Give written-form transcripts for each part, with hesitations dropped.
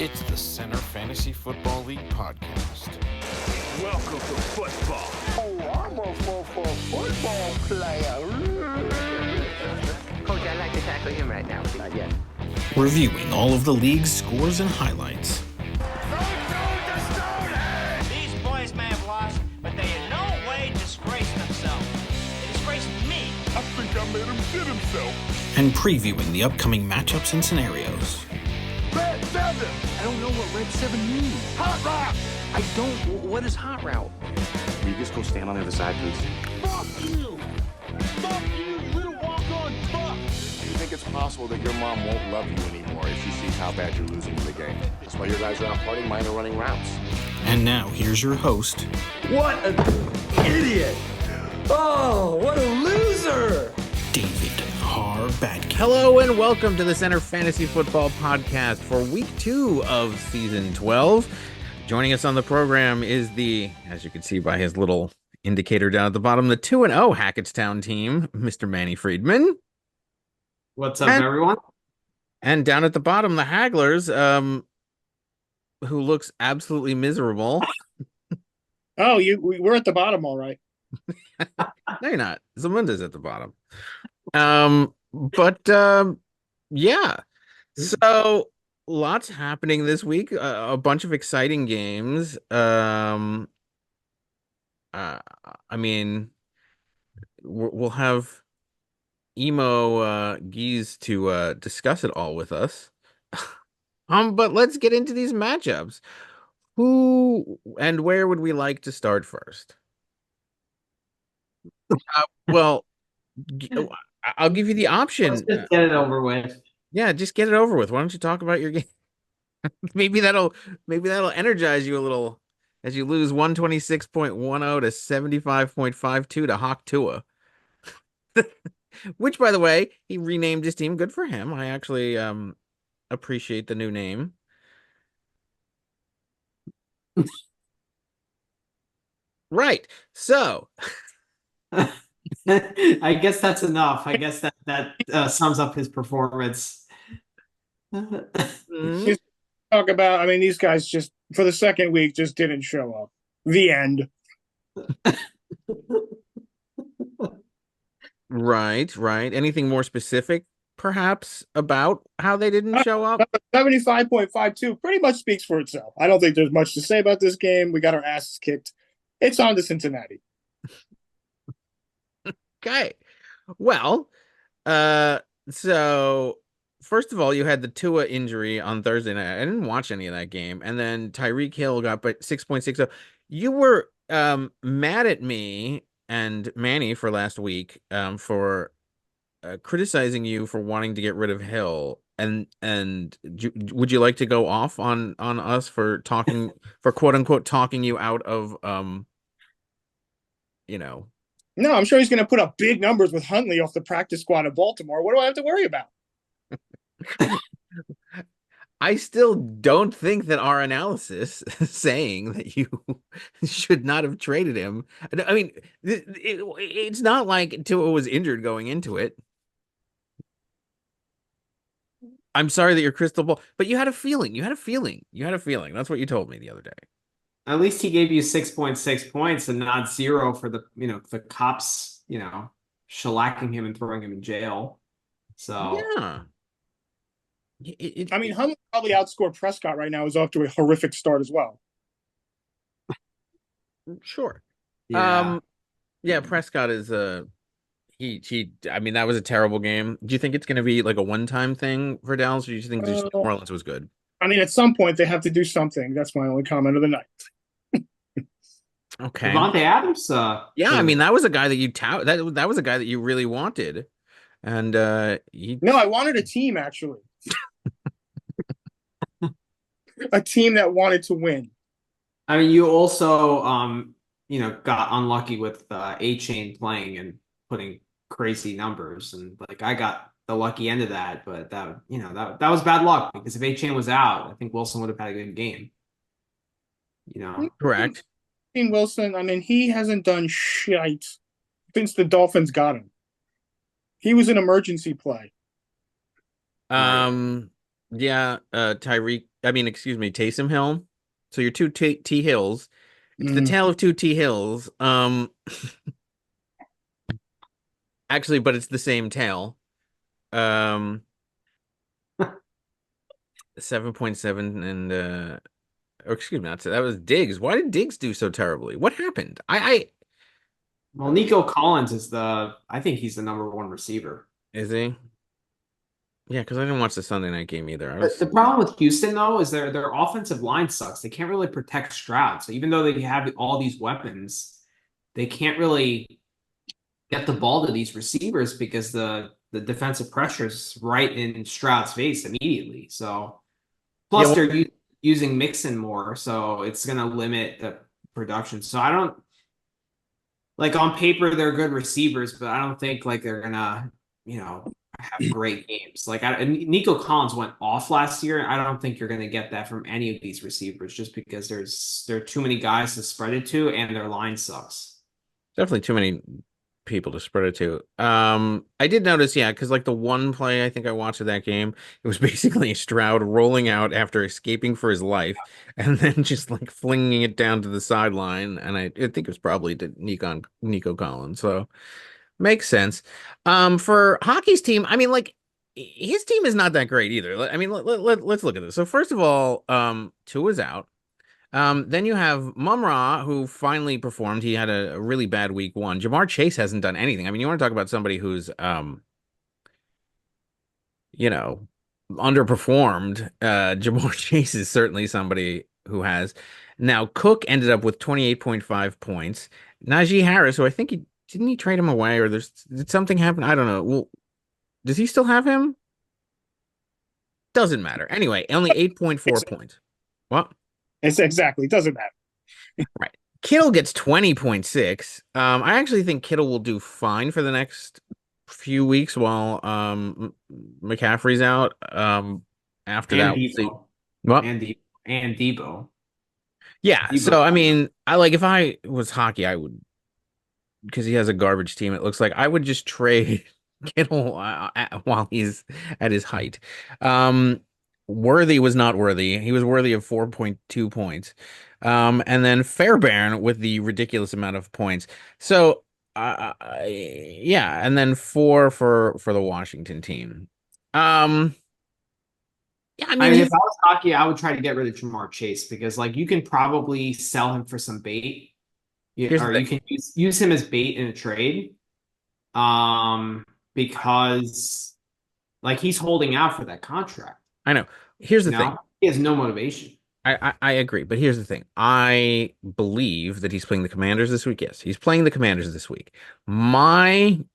It's the Center Fantasy Football League podcast. Welcome to football. Oh, I'm a football player. Coach, I'd like to tackle him right now. Not yet. Reviewing all of the league's scores and highlights. These boys may have lost, but they in no way disgraced themselves. They disgraced me. I think I made him shit himself. And previewing the upcoming matchups and scenarios. Red 7. I don't know what Red 7 means. Hot route. I don't. What is hot route? Will you just go stand on the other side, please? Fuck you. Fuck you, little walk-on fuck. Do you think it's possible that your mom won't love you anymore if she sees how bad you're losing in the game? That's why your guys are out partying, mine are running routes. And now here's your host, What an idiot! Oh, what a loser! David Harbadke. Hello and welcome to the Center Fantasy Football Podcast for week 2 of season 12. Joining us on the program is the, as you can see by his little indicator down at the bottom, the 2-0 Hackettstown team, Mr. Manny Friedman. What's up, everyone? And down at the bottom, the Hagglers, who looks absolutely miserable. Oh, we're at the bottom, all right. No, you're not. Zamunda's at the bottom. Yeah. So lots happening this week. A bunch of exciting games. I mean, we'll have Emo Geese to discuss it all with us. But let's get into these matchups. Who and where would we like to start first? Well, I'll give you the option. Let's just get it over with. Yeah, just get it over with. Why don't you talk about your game? maybe that'll energize you a little as you lose 126.10 to 75.52 to Hawk Tua. Which, by the way, he renamed his team. Good for him. I actually appreciate the new name. Right. So I guess that's enough. I guess that sums up his performance. Talk about, these guys just, for the second week, just didn't show up. The end. Right. Anything more specific, perhaps, about how they didn't show up? 75.52 pretty much speaks for itself. I don't think there's much to say about this game. We got our asses kicked. It's on to Cincinnati. Okay. Well, so first of all, you had the Tua injury on Thursday night. I didn't watch any of that game. And then Tyreek Hill got but 6.60. You were mad at me and Manny for last week for criticizing you for wanting to get rid of Hill. And would you like to go off on us for talking for quote unquote talking you out of No, I'm sure he's going to put up big numbers with Huntley off the practice squad of Baltimore. What do I have to worry about? I still don't think that our analysis saying that you should not have traded him. I mean, it's not like Tua was injured going into it. I'm sorry that your crystal ball, but you had a feeling. That's what you told me the other day. At least he gave you 6.6 points and not 0 for the cops, shellacking him and throwing him in jail. So yeah. Huntley probably outscored Prescott right now. Is off to a horrific start as well. Sure. yeah. Prescott is that was a terrible game. Do you think it's going to be like a one-time thing for Dallas, or do you think just New Orleans was good? At some point they have to do something. That's my only comment of the night. Okay. Devontae Adams. That was a guy that you that was a guy that you really wanted, and No, I wanted a team actually. A team that wanted to win. You also got unlucky with A-Chain playing and putting crazy numbers, and I got the lucky end of that, but that was bad luck because if A-Chain was out, I think Wilson would have had a good game. Correct. Wilson, he hasn't done shit since the Dolphins got him. He was an emergency play. Yeah, Tyreek excuse me, Taysom Hill. So your two T Hills. It's the Mm. tale of two T Hills. Actually, but it's the same tale. Um, 7.7 and or excuse me, that was Diggs. Why did Diggs do so terribly? What happened? Well, Nico Collins I think he's the number one receiver. Is he? Yeah, because I didn't watch the Sunday night game either. The problem with Houston though is their offensive line sucks. They can't really protect Stroud. So even though they have all these weapons, they can't really get the ball to these receivers because the defensive pressure is right in Stroud's face immediately. So plus Yeah, well, they're using Mixon more, so it's going to limit the production. So I don't like on paper they're good receivers, but I don't think like they're gonna have great games. Like Nico Collins went off last year. I don't think you're gonna get that from any of these receivers just because there are too many guys to spread it to, and their line sucks. definitely too many people to spread it to. I did notice, yeah, because like the one play I think I watched of that game, it was basically Stroud rolling out after escaping for his life and then just like flinging it down to the sideline. And I think it was probably to Nico Collins. So makes sense. For hockey's team, I mean, like his team is not that great either. I mean, let's look at this. So first of all, Tua's out. Then you have Mumra, who finally performed. He had a really bad week one. Jamar Chase hasn't done anything. I mean, you want to talk about somebody who's, you know, underperformed. Jamar Chase is certainly somebody who has. Now, Cook ended up with 28.5 points. Najee Harris, who I think didn't he trade him away or did something happen? I don't know. Well, does he still have him? Doesn't matter. Anyway, only 8.4 points. What? It's exactly. It doesn't matter. Right. Kittle gets 20.6. I actually think Kittle will do fine for the next few weeks while McCaffrey's out. After And that, we'll see. Debo. What? And Debo. Yeah. Debo. So I mean, if I was hockey, I would, because he has a garbage team. It looks like I would just trade Kittle while he's at his height. Worthy was not worthy. He was worthy of 4.2 points. And then Fairbairn with the ridiculous amount of points. So, yeah, and then 4 for the Washington team. Yeah, I mean, If I was hockey, I would try to get rid of Jamar Chase because like you can probably sell him for some bait. Or you can use him as bait in a trade. Because like he's holding out for that contract. I know. Here's the thing. He has no motivation. I agree, but here's the thing. I believe that he's playing the Commanders this week. Yes, he's playing the Commanders this week. Look,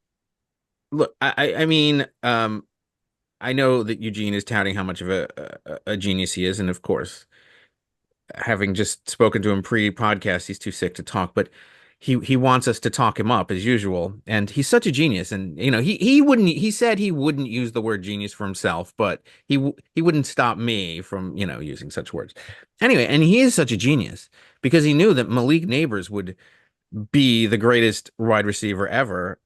I mean, I know that Eugene is touting how much of a genius he is, and of course, having just spoken to him pre-podcast, he's too sick to talk, but he wants us to talk him up as usual, and he's such a genius. And he said he wouldn't use the word genius for himself, but he wouldn't stop me from using such words anyway. And he is such a genius because he knew that Malik Neighbors would be the greatest wide receiver ever,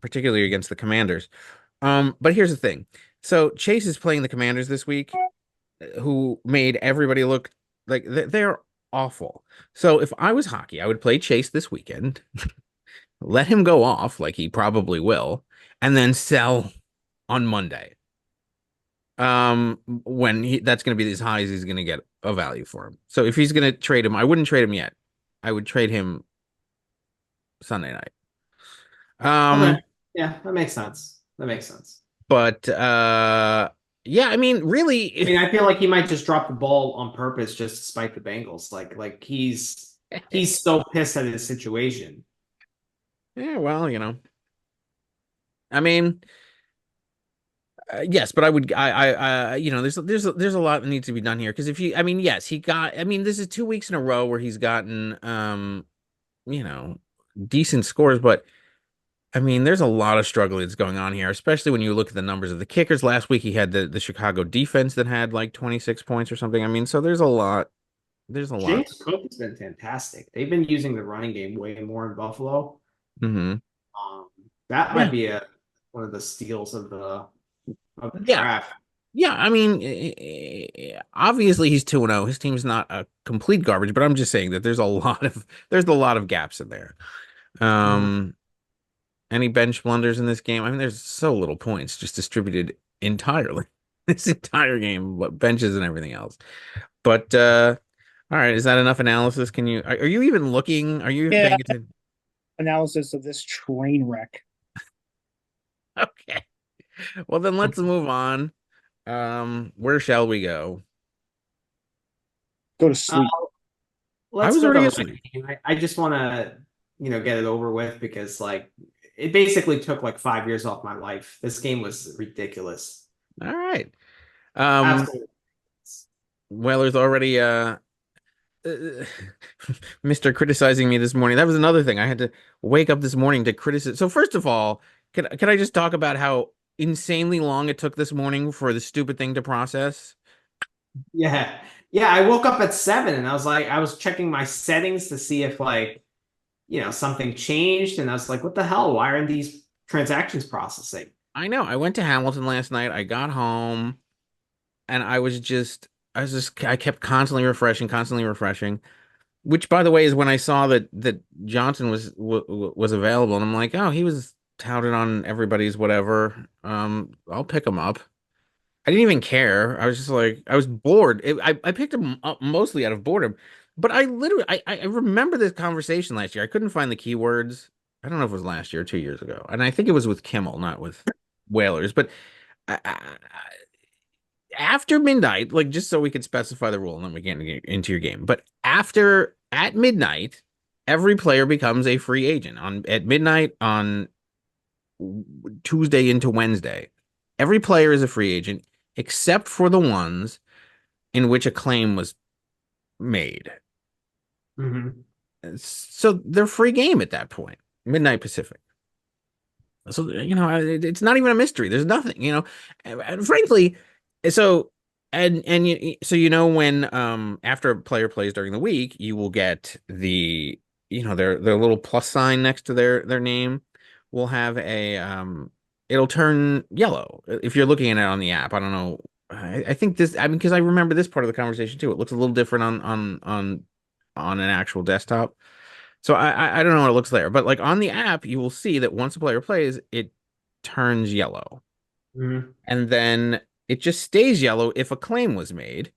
particularly against the Commanders. But here's the thing. So Chase is playing the Commanders this week, who made everybody look like they're awful. So if I was hockey, I would play Chase this weekend, let him go off like he probably will, and then sell on Monday. When that's going to be as high as he's going to get a value for him. So if he's going to trade him, I wouldn't trade him yet. I would trade him Sunday night. Okay. Yeah, that makes sense. But yeah, I mean, really, I mean, I feel like he might just drop the ball on purpose just to spite the Bengals. Like he's so pissed at his situation. Yeah, well, I mean, yes, but there's a lot that needs to be done here because yes, this is 2 weeks in a row where he's gotten decent scores, but I mean, there's a lot of struggle that's going on here, especially when you look at the numbers of the kickers. Last week he had the Chicago defense that had like 26 points or something. I mean, so there's a lot. James Cook has been fantastic. They've been using the running game way more in Buffalo. Mm-hmm. That might be one of the steals of the draft. Yeah, I mean, obviously he's 2-0. His team's not a complete garbage, but I'm just saying that there's a lot of gaps in there. Mhm. Um, any bench blunders in this game? I mean, there's so little points just distributed entirely. This entire game, what benches and everything else. But all right, is that enough analysis? Are you even looking? Are you even Yeah, paying attention? analysis of this train wreck. Okay. Well, then let's move on. Where shall we go? Go to Uh, sleep. I let's was go to already Red asleep. Game. I just want to, get it over with because like it basically took like 5 years off my life. This game was ridiculous. All right. Um, Absolutely. Whalers already uh, Mr. criticizing me this morning. That was another thing. I had to wake up this morning to criticize. So first of all, can I just talk about how insanely long it took this morning for the stupid thing to process? Yeah. Yeah, I woke up at 7 and I was checking my settings to see if like, something changed and I was like, what the hell? Why aren't these transactions processing? I know. I went to Hamilton last night. I got home and I kept constantly refreshing, constantly refreshing. Which, by the way, is when I saw that Johnson was available, and I'm like, oh, he was touted on everybody's whatever. I'll pick him up. I didn't even care. I was just like, I was bored. I picked him up mostly out of boredom. But I remember this conversation last year. I couldn't find the keywords. I don't know if it was last year or 2 years ago, and I think it was with Kimmel, not with Whalers. But after midnight, like just so we could specify the rule, and then we can get into your game. But after at midnight, every player becomes a free agent on at midnight on Tuesday into Wednesday. Every player is a free agent except for the ones in which a claim was made. Mm-hmm. So they're free game at that point, midnight Pacific. So it's not even a mystery. There's nothing, and frankly, so when after a player plays during the week, you will get their little plus sign next to their name will have it'll turn yellow if you're looking at it on the app. I don't know. I think this. I mean, because I remember this part of the conversation too. It looks a little different on an actual desktop. So I don't know what it looks there, but like on the app, you will see that once a player plays, it turns yellow, Mm-hmm. and then it just stays yellow if a claim was made.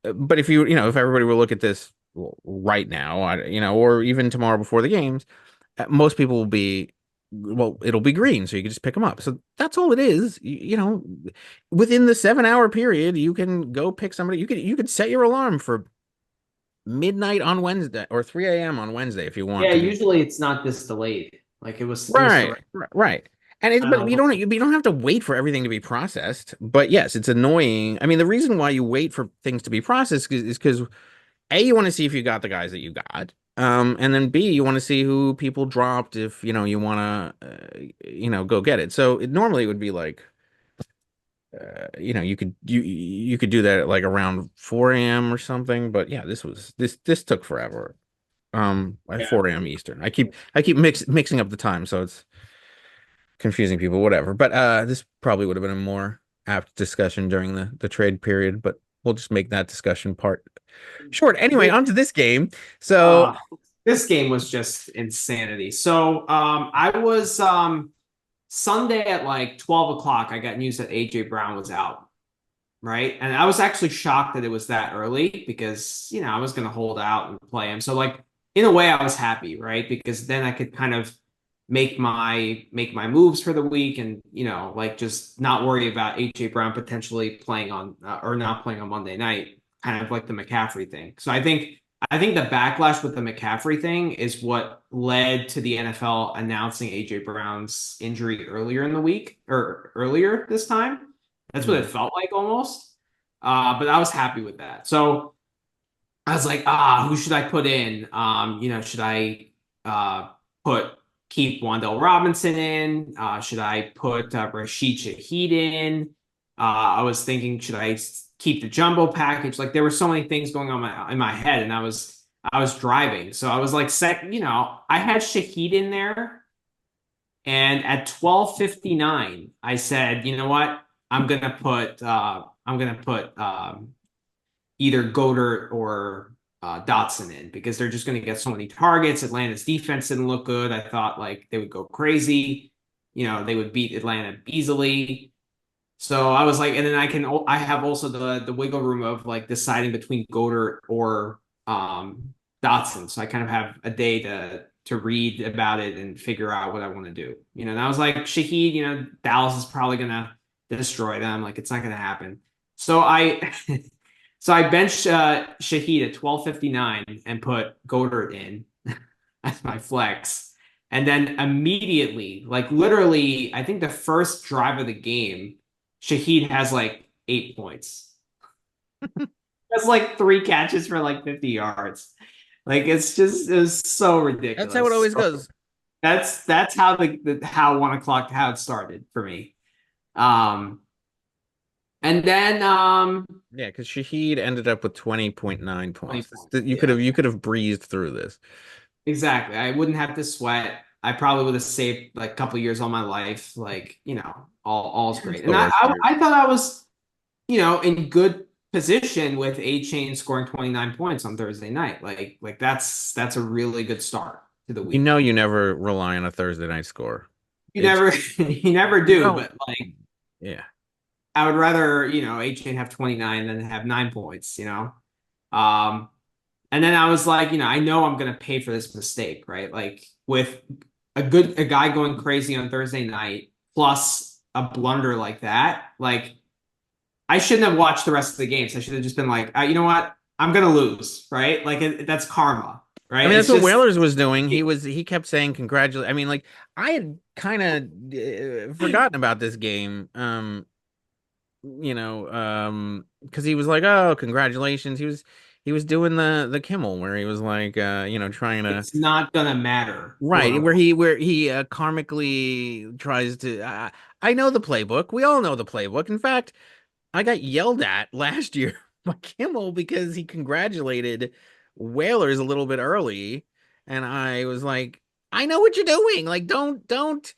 But if everybody were to look at this right now, or even tomorrow before the games, most people will be, well, it'll be green, so you can just pick them up. So that's all it is. Within the 7 hour period, you can go pick somebody. You could set your alarm for midnight on Wednesday or 3 a.m. on Wednesday if you want Yeah, to be. usually it's not this delayed. Like it was Right, correct. right. But you don't have to wait for everything to be processed. But yes, it's annoying. I mean, the reason why you wait for things to be processed is because A, you want to see if you got the guys that you got. And then B, you want to see who people dropped if you want to go get it. So normally it would be like you could do that at like around 4 a.m. or something. But yeah, this took forever. At Yeah. 4 a.m. Eastern. I keep mixing up the time, so it's confusing people, whatever. But this probably would have been a more apt discussion during the trade period, but we'll just make that discussion part short. Anyway, on to this game. So Uh, this game was just insanity. So I was Sunday at like 12 o'clock. I got news that AJ Brown was out, right? And I was actually shocked that it was that early because I was gonna hold out and play him. So like in a way, I was happy, right? Because then I could kind of make my moves for the week and like just not worry about AJ Brown potentially playing on or not playing on Monday night, kind of like the McCaffrey thing. So I think the backlash with the McCaffrey thing is what led to the NFL announcing AJ Brown's injury earlier in the week or earlier this time. That's what it felt like almost. But I was happy with that. So I was like, who should I put in? Should I put keep Wandell Robinson in? Should I put Rashid Shaheed in? I was thinking, should I keep the jumbo package? Like there were so many things going on in my head, and I was driving, so I was like, I had Shaheed in there, and at 12:59, I said, you know what? I'm gonna put either Goddard or Dotson in because they're just gonna get so many targets. Atlanta's defense didn't look good. I thought like they would go crazy. They would beat Atlanta easily. So I was like, and then I have also the wiggle room of like deciding between Goddard or Dotson. So I kind of have a day to read about it and figure out what I want to do. And I was like, Shaheed, Dallas is probably gonna destroy them. Like it's not gonna happen. So I so I benched Shaheed at 12:59 and put Goddard in as my flex. And then immediately, like literally, I think the first drive of the game, Shaheed has like 8 points. That's like 3 catches for like 50 yards. Like it's so ridiculous. That's how it always goes. That's how how 1 o'clock how it started for me. And then Yeah, because Shaheed ended up with 20.9 points. 20 You could have breezed through this. exactly. I wouldn't have to sweat. I probably would have saved like a couple years of my life. Like, all's great. And I thought I was, in good position with A Chain scoring 29 points on Thursday night. Like that's a really good start to the week. You never rely on a Thursday night score. You never do, but like yeah. I would rather, A Chain have 29 than have 9 points, And then I was like, I know I'm gonna pay for this mistake, right? Like with a guy going crazy on Thursday night plus a blunder like that, like I shouldn't have watched the rest of the games. I should have just been like, you know what? I'm gonna lose, right? Like that's karma, right? I mean, that's what Whalers was doing. He kept saying congratulate. I mean, like I had kind of forgotten about this game. Because he was like, "Oh, congratulations." He was doing the Kimmel where he was like, trying to. It's not gonna matter, Right? Where he karmically tries to. I know the playbook. We all know the playbook. In fact, I got yelled at last year by Kimmel because he congratulated Whalers a little bit early, and I was like, "I know what you're doing. Like, don't."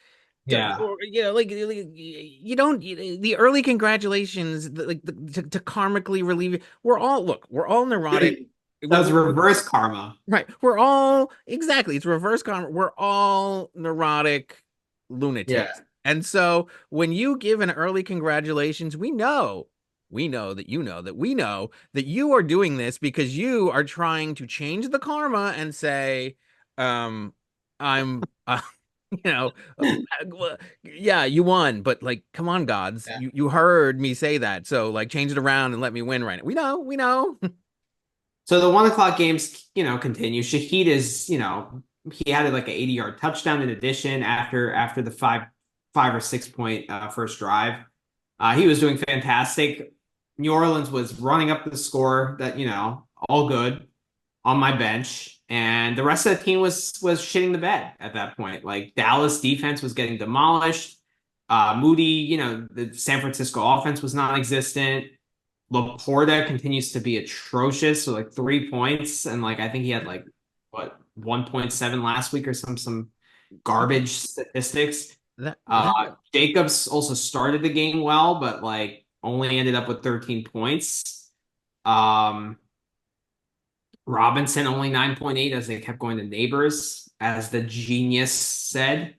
Yeah. Like you don't the early congratulations, to karmically relieve you. We're all neurotic. That's reverse karma. Right. We're all exactly. It's reverse karma. We're all neurotic lunatics. Yeah. And so when you give an early congratulations, we know that you are doing this because you are trying to change the karma and say, I'm yeah, you won, but like, come on, gods, you heard me say that, so like, change it around and let me win right now. We know. So the 1 o'clock games, continue. Shaheed is, he had like an 80-yard touchdown in addition after the 5 or 6 point first drive. He was doing fantastic. New Orleans was running up the score that, all good on my bench. And the rest of the team was shitting the bed at that point. Like Dallas defense was getting demolished. Moody, the San Francisco offense was non-existent. Laporta continues to be atrocious, so like 3 points, and like I think he had like 1.7 last week or some garbage statistics. Jacobs also started the game well, but like only ended up with 13 points. Robinson only 9.8 as they kept going to neighbors, as the genius said.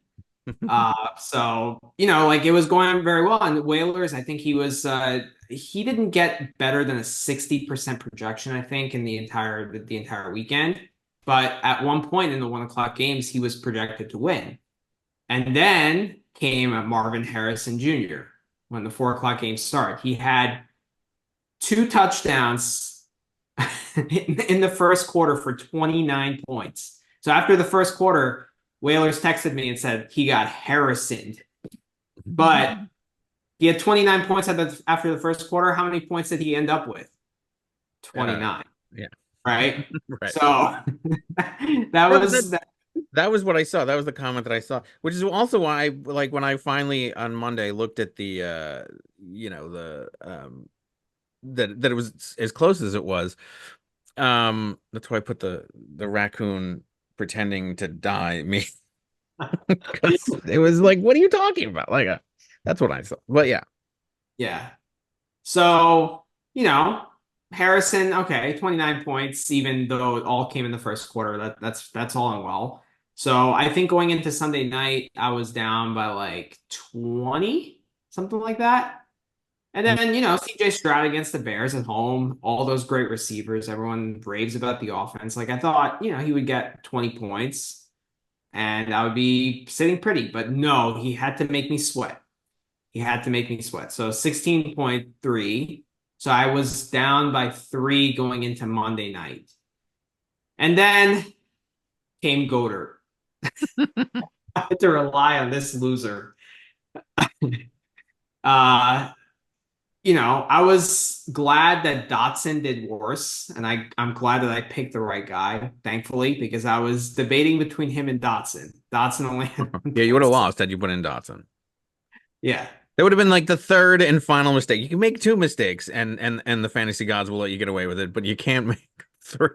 So like it was going very well. And the Whalers, I think he didn't get better than a 60% projection, I think, in the entire weekend. But at one point in the 1 o'clock games, he was projected to win. And then came Marvin Harrison Jr. when the 4 o'clock games start. He had 2 touchdowns in the first quarter for 29 points. So after the first quarter, Whalers texted me and said he got Harrisoned. But he had 29 points after the first quarter. How many points did he end up with? 29. Yeah. Right? Right. So that was what I saw. That was the comment that I saw, which is also why like when I finally on Monday looked at the that it was as close as it was. That's why I put the raccoon pretending to die me. It was like, what are you talking about? Like, that's what I saw. But yeah. Yeah. So, Harrison, okay, 29 points, even though it all came in the first quarter. That's all in well. So I think going into Sunday night, I was down by like 20, something like that. And then, CJ Stroud against the Bears at home, all those great receivers, everyone raves about the offense. Like I thought, he would get 20 points and I would be sitting pretty, but no, he had to make me sweat. He had to make me sweat. So 16.3. So I was down by 3 going into Monday night. And then came Goddard. I had to rely on this loser. uh, I was glad that Dotson did worse, and I'm glad that I picked the right guy, thankfully, because I was debating between him and Dotson. Dotson only had Yeah, you would have lost had you put in Dotson. Yeah. That would have been like the third and final mistake. You can make 2 mistakes, and the fantasy gods will let you get away with it, but you can't make 3.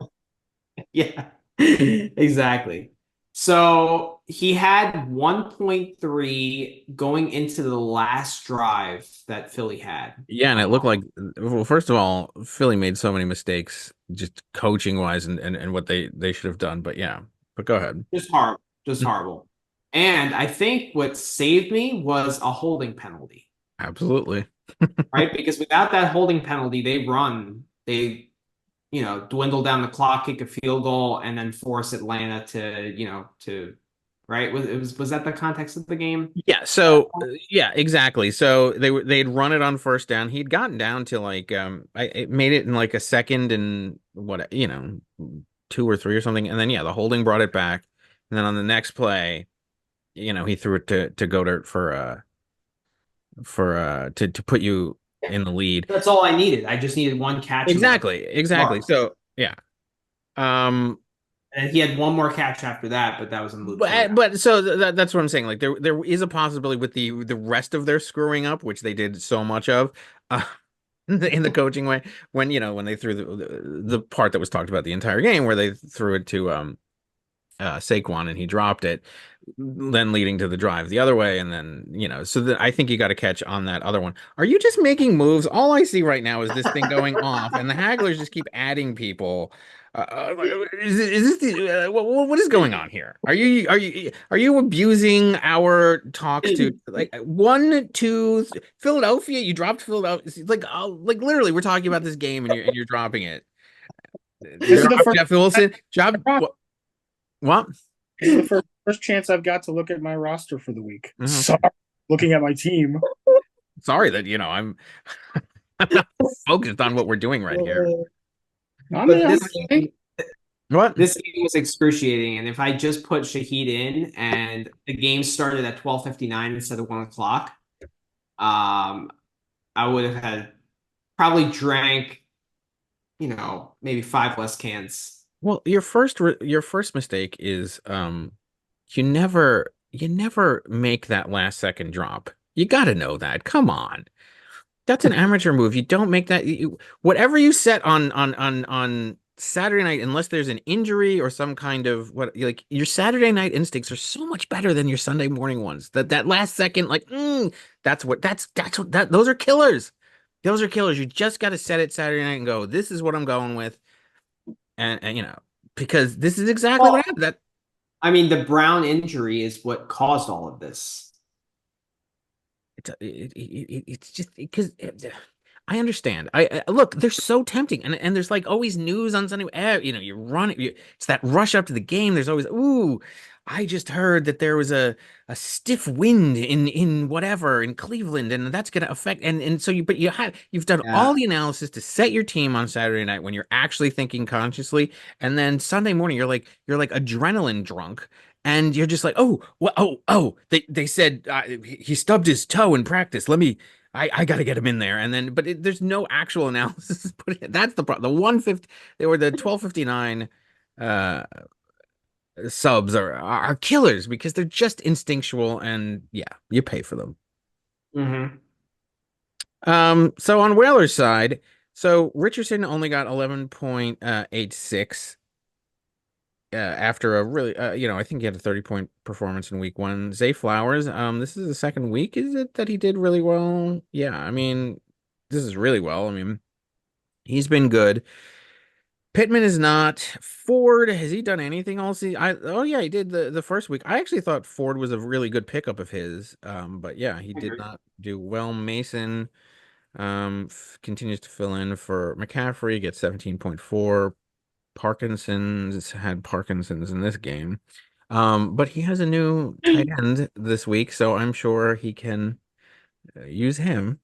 Yeah, exactly. So he had 1.3 going into the last drive that Philly had. Yeah, and it looked like, well, first of all, Philly made so many mistakes, just coaching wise, and what they should have done. But yeah, but go ahead. Just horrible, just horrible. And I think what saved me was a holding penalty. Absolutely. Right? Because without that holding penalty, they dwindle down the clock, kick a field goal, and then force Atlanta to right? Was that the context of the game? Yeah. So yeah, exactly. So they'd run it on first down. He'd gotten down to like I made it in like a second and what 2 or 3 or something, and then yeah, the holding brought it back, and then on the next play, he threw it to Goddard to put you in the lead. That's all I needed. I just needed one catch. Exactly. So yeah. And he had one more catch after that, but that was a moot point. But so that's what I'm saying. Like there is a possibility with the rest of their screwing up, which they did so much of, in the coaching way. When they threw the part that was talked about the entire game, where they threw it to Saquon and he dropped it, then leading to the drive the other way, and then so that I think you got to catch on that other one. Are you just making moves? All I see right now is this thing going off, and the Hagglers just keep adding people. Is this what is going on here? Are you abusing our talks to like 1, 2 Philadelphia? You dropped Philadelphia, like literally we're talking about this game and you're dropping it. This is the first Jeff Wilson. What? This is the first chance I've got to look at my roster for the week. Mhm. Sorry, looking at my team. Sorry that I'm not focused on what we're doing right here. I But mean, this game was excruciating, and if I just put Shaheed in and the game started at 12:59 instead of 1 o'clock, I would have had probably drank, maybe 5 less cans. Well, your first mistake is you never make that last second drop. You got to know that. Come on. That's an amateur move. You don't make that. Whatever you set on Saturday night, unless there's an injury or some kind of like your Saturday night instincts are so much better than your Sunday morning ones. That last second, like, that's what those are killers. Those are killers. You just got to set it Saturday night and go, this is what I'm going with. And because this is exactly what happened. I mean, the Brown injury is what caused all of this. It's just because I understand. I look, they're so tempting, and there's like always news on Sunday. You run it. It's that rush up to the game. There's always I just heard that there was a stiff wind in whatever in Cleveland, and that's going to affect. And so you've done all the analysis to set your team on Saturday night when you're actually thinking consciously, and then Sunday morning you're like adrenaline drunk. And you're just like, they said he stubbed his toe in practice. I got to get him in there. And then, but there's no actual analysis. That's the problem. The 150, they were the 12:59 subs are killers because they're just instinctual. And yeah, you pay for them. Mm-hmm. So on Whalers' side, so Richardson only got 11.86. after a really, I think he had a 30-point performance in week one. Zay Flowers, this is the second week, is it, that he did really well? Yeah, I mean, this is really well. I mean, he's been good. Pittman is not. Ford, has he done anything all season? Oh yeah, he did the first week. I actually thought Ford was a really good pickup of his. But yeah, he did not do well. Mason continues to fill in for McCaffrey, gets 17.4. Parkinson's had Parkinson's in this game. But he has a new tight end this week, so I'm sure he can use him,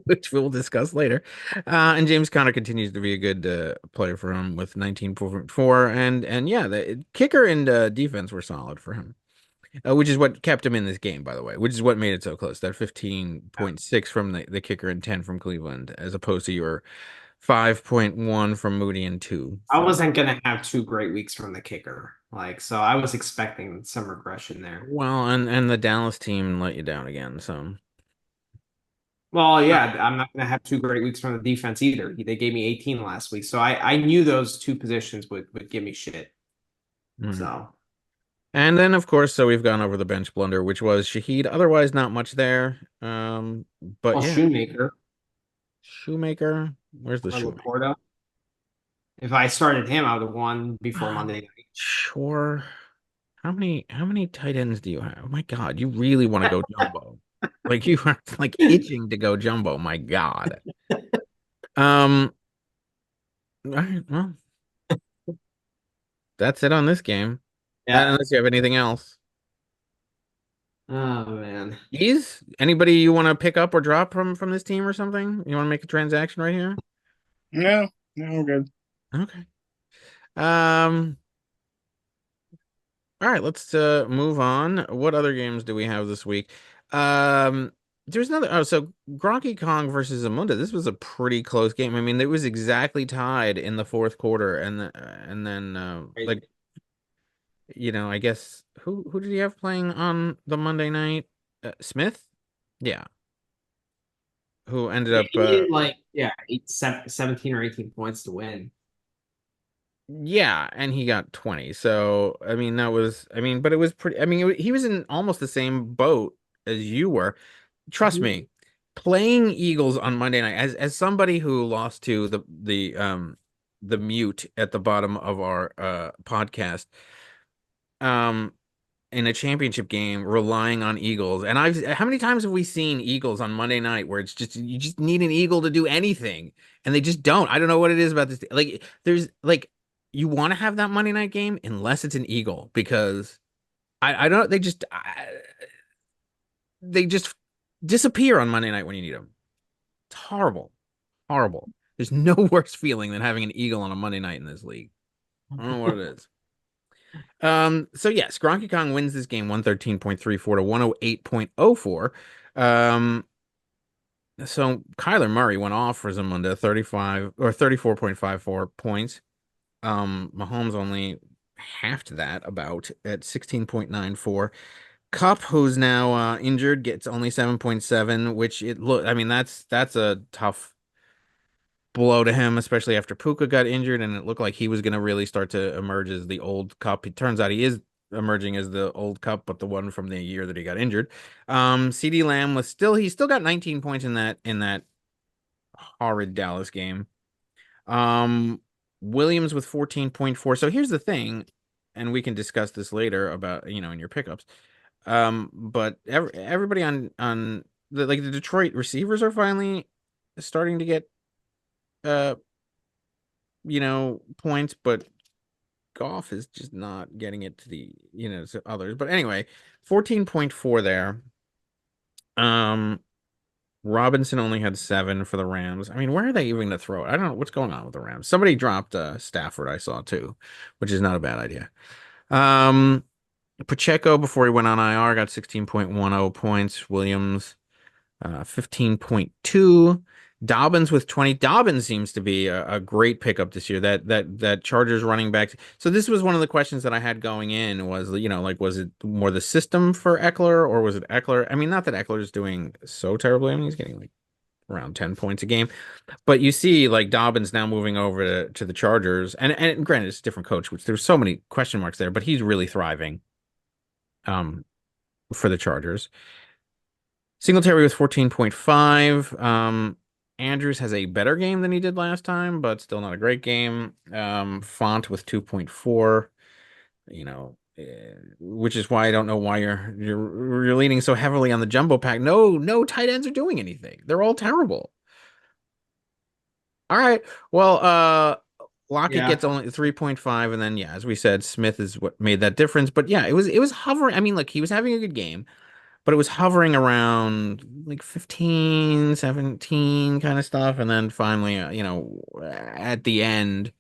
which we'll discuss later. And James Conner continues to be a good player for him with 19.4. And yeah, the kicker and defense were solid for him, which is what kept him in this game, by the way, which is what made it so close. That 15.6 from the kicker and 10 from Cleveland, as opposed to your 5.1 from Moody and 2. I wasn't gonna have 2 great weeks from the kicker. So I was expecting some regression there. Well, and the Dallas team let you down again, so. Well, yeah, I'm not gonna have 2 great weeks from the defense either. They gave me 18 last week, so I knew those two positions would give me shit. So. And then, of course, so we've gone over the bench blunder, which was Shaheed. Otherwise, not much there. But yeah. Shoemaker. Where's the Shoemaker? Laporta. If I started him, I would have won before Monday night. Sure. How many tight ends do you have? Oh my God, you really want to go jumbo. Like, you are like itching to go jumbo. My God. All right, well, that's it on this game. Yeah. Unless you have anything else. Oh man. Anybody you want to pick up or drop from this team or something? You want to make a transaction right here? No, we're good. Okay. All right, let's move on. What other games do we have this week? There's another. So Gronky Kong versus Zamunda. This was a pretty close game. I mean, it was exactly tied in the fourth quarter, and then like, I guess who did he have playing on the Monday night? Smith, yeah, who ended up 17 or 18 points to win. Yeah, and he got 20. So, I mean, but it was pretty. I mean, he was in almost the same boat as you were. Trust me, playing Eagles on Monday night, as somebody who lost to the mute at the bottom of our podcast, in a championship game, relying on Eagles. And how many times have we seen Eagles on Monday night where it's just, you just need an Eagle to do anything, and they just don't. I don't know what it is about this. Like, there's like, you want to have that Monday night game unless it's an Eagle, because I don't, they just disappear on Monday night when you need them. It's horrible. Horrible. There's no worse feeling than having an Eagle on a Monday night in this league. I don't know what it is. So yes, Gronky Kong wins this game 113.34 to 108.04. So Kyler Murray went off for Zamunda, 35 or 34.54 points. Mahomes only halved that, about at 16.94. Cup, who's now injured, gets only 7.7, which I mean, that's a tough blow to him, especially after Puka got injured and it looked like he was going to really start to emerge as the old Cup. It turns out he is emerging as the old Cup, but the one from the year that he got injured. CD Lamb he still got 19 points in that horrid Dallas game. Williams with 14.4. So here's the thing, and we can discuss this later about, in your pickups. But everybody on the Detroit receivers are finally starting to get points, but Goff is just not getting it to to others. But anyway, 14.4 there. Robinson only had 7 for the Rams. I mean, where are they even going to throw it? I don't know what's going on with the Rams. Somebody dropped Stafford, I saw too, which is not a bad idea. Pacheco, before he went on IR, got 16.10 points. Williams, 15.2. Dobbins with 20. Dobbins seems to be a great pickup this year. That Chargers running back. So this was one of the questions that I had going in was, was it more the system for Eckler, or was it Eckler? I mean, not that Eckler is doing so terribly. I mean, he's getting like around 10 points a game. But you see, like Dobbins now moving over to the Chargers, and granted, it's a different coach, which there's so many question marks there, but he's really thriving for the Chargers. Singletary with 14.5. Andrews has a better game than he did last time, but still not a great game. Font with 2.4. Which is why I don't know why you're leaning so heavily on the jumbo pack. No tight ends are doing anything. They're all terrible. All right. Well, Lockett gets only 3.5, and then as we said, Smith is what made that difference. But yeah, it was hovering. I mean, look, he was having a good game, but it was hovering around like 15, 17 kind of stuff, and then finally, at the end,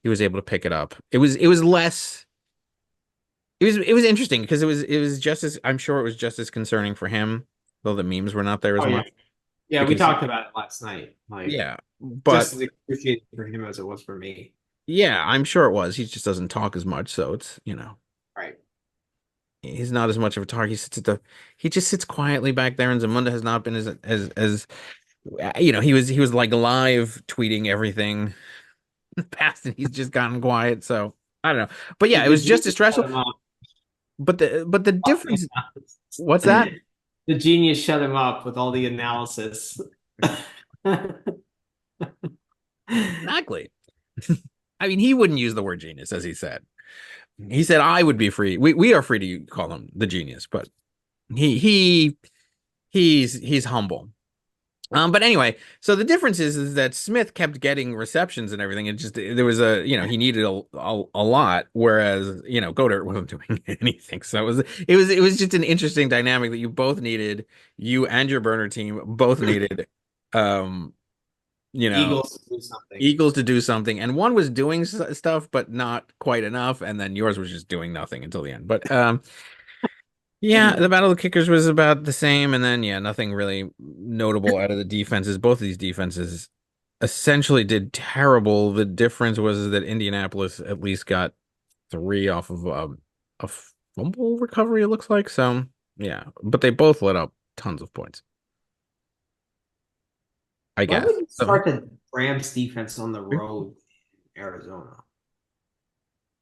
he was able to pick it up. It was less. It was interesting because it was just as, I'm sure it was just as concerning for him, though the memes were not there as much. Yeah, we talked about it last night. Like, yeah, but just as excruciating for him as it was for me. Yeah, I'm sure it was. He just doesn't talk as much, so it's right. He's not as much of a target. He just sits quietly back there, and Zamunda has not been as he was like live tweeting everything in the past, and he's just gotten quiet. So I don't know, but yeah, it was just as stressful. But the difference, what's that? The genius shut him up with all the analysis. Exactly. I mean, he wouldn't use the word genius, as he said. He said I would be free. We are free to call him the genius, but he's humble. But anyway, so the difference is that Smith kept getting receptions and everything. There was he needed a lot, whereas Goddard wasn't doing anything. So it was just an interesting dynamic that you and your burner team both needed Eagles to do something, and one was doing stuff but not quite enough, and then yours was just doing nothing until the end. But the Battle of the Kickers was about the same, and then nothing really notable out of the defenses. Both of these defenses essentially did terrible. The difference was that Indianapolis at least got 3 off of a fumble recovery, it looks like. So but they both let up tons of points, I guess. Why would you start the Rams defense on the road in Arizona?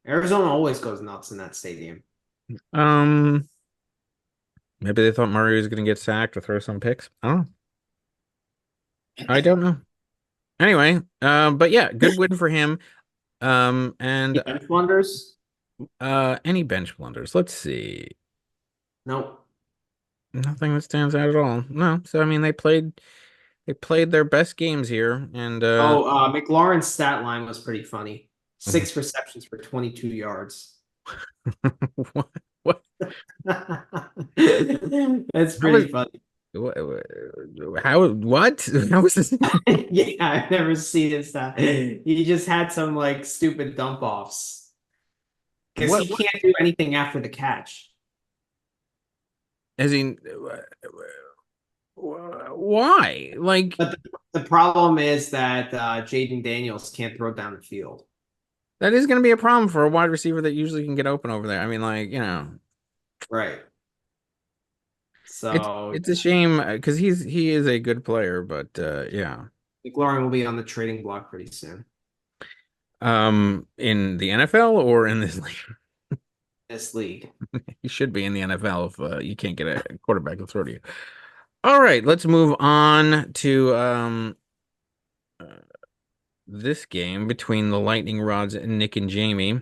Arizona always goes nuts in that stadium. Maybe they thought Murray was going to get sacked or throw some picks. I don't know. Anyway, but good win for him. And bench blunders? Any bench blunders? Let's see. Nope. Nothing that stands out at all. No. So I mean, they played their best games here, and McLaurin's stat line was pretty funny. 6 receptions for 22 yards. What? That's pretty funny. How? What? How was this? Yeah, I've never seen his stat. He just had some like stupid dump offs because he can't do anything after the catch. As in, why? Like, but the problem is that Jaden Daniels can't throw down the field. That is going to be a problem for a wide receiver that usually can get open over there. I mean, right. So it's a shame because he is a good player, but McLaurin will be on the trading block pretty soon. In the NFL or in this league? This league. He should be in the NFL if you can't get a quarterback to throw to you. All right, let's move on to this game between the Lightning Rods and Nick and Jamie.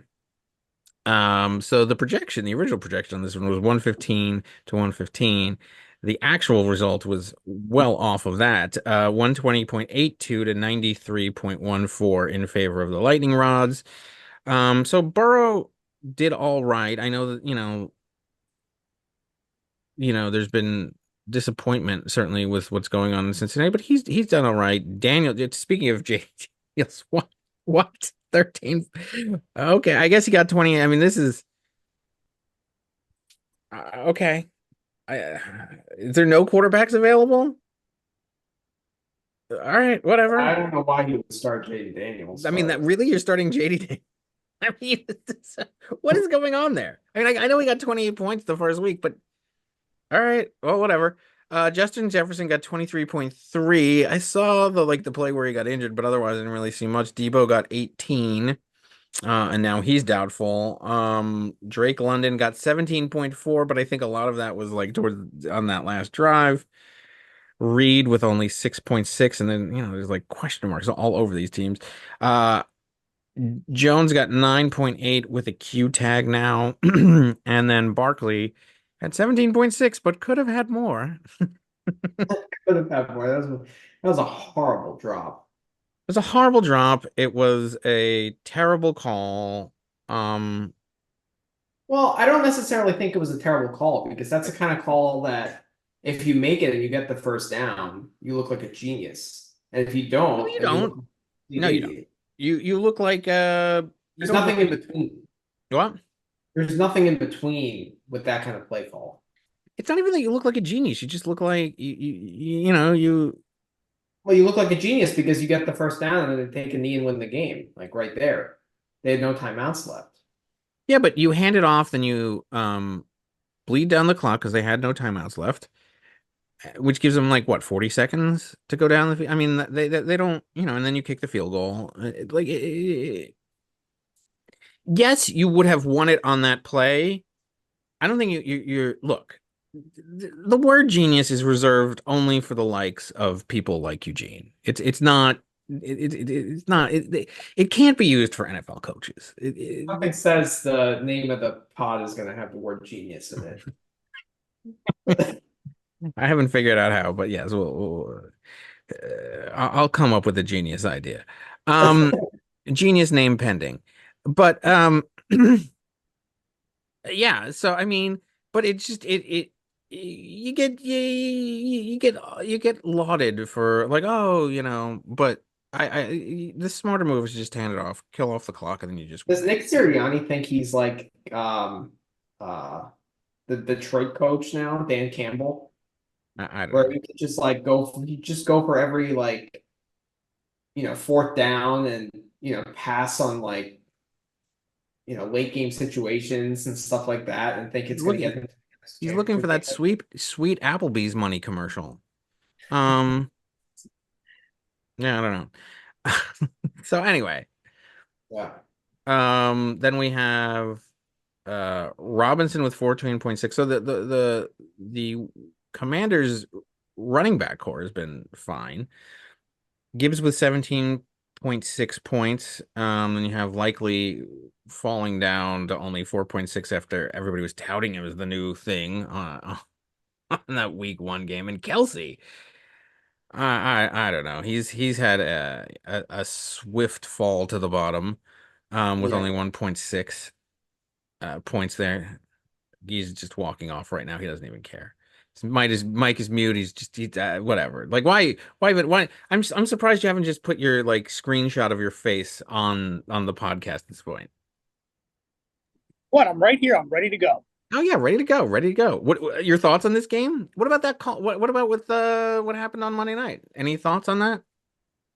So the original projection on this one was 115 to 115. The actual result was well off of that. 120.82 to 93.14 in favor of the Lightning Rods. So Burrow did all right. I know that, there's been disappointment certainly with what's going on in Cincinnati, but he's done all right. Daniel, speaking of JT, what 13? Okay, I guess he got 20. I mean, this is okay. Is there no quarterbacks available? All right, whatever. I don't know why he would start JD Daniels. I mean, that really you're starting JD Daniels. I mean, what is going on there? I mean, I know he got 28 points the first week, but all right, well, whatever. Justin Jefferson got 23.3. I saw the play where he got injured, but otherwise I didn't really see much. Debo got 18. And now he's doubtful. Drake London got 17.4, but I think a lot of that was like towards on that last drive. Reed with only 6.6, and then there's like question marks all over these teams. Uh Jones got 9.8 with a Q tag now, and then Barkley had 17.6, but could have had more. Could have had more. That was a horrible drop. It was a horrible drop. It was a terrible call. Um, Well, I don't necessarily think it was a terrible call because that's the kind of call that if you make it and you get the first down, you look like a genius. And if you don't, no, you then you look don't. like No, an you don't. idiot. You look like you There's don't look nothing in like between. what? There's nothing in between with that kind of play call. It's not even that you look like a genius. You just look like you. Well, you look like a genius because you get the first down and then take a knee and win the game, like right there. They had no timeouts left. Yeah, but you hand it off, then you bleed down the clock because they had no timeouts left, which gives them like what 40 seconds to go down the field. I mean, they don't, and then you kick the field goal. Yes, you would have won it on that play. I don't think you're look. The word genius is reserved only for the likes of people like Eugene. It's not. It's not. It can't be used for NFL coaches. Nothing says the name of the pod is going to have the word genius in it. I haven't figured out how, but yes, I'll come up with a genius idea. Genius name pending. But yeah, so I mean, but it's just you get lauded for like, oh, but the smarter move is just hand it off, kill off the clock, and then you just Does win. Nick Sirianni think he's like the Detroit coach now, Dan Campbell, I don't where know. he could just like go for every like fourth down and pass on like late game situations and stuff like that and think it's He's going to looking get him to the he's looking for championship that game. sweet Applebee's money commercial. Um, yeah, I don't know. So anyway, Yeah. then we have Robinson with 14.6. So the Commanders running back core has been fine. Gibbs with 17.6 points. Then you have Likely falling down to only 4.6 after everybody was touting him as the new thing on that week 1 game. And Kelsey, I don't know. He's had a swift fall to the bottom, with Yeah. only 1.6 points there. He's just walking off right now. He doesn't even care. His mic is mute. He's whatever. Like why? I'm surprised you haven't just put your like screenshot of your face on the podcast at this point. What? I'm right here. I'm ready to go. Oh yeah, ready to go, ready to go. What your thoughts on this game? What about that call? What about with what happened on Monday night? Any thoughts on that?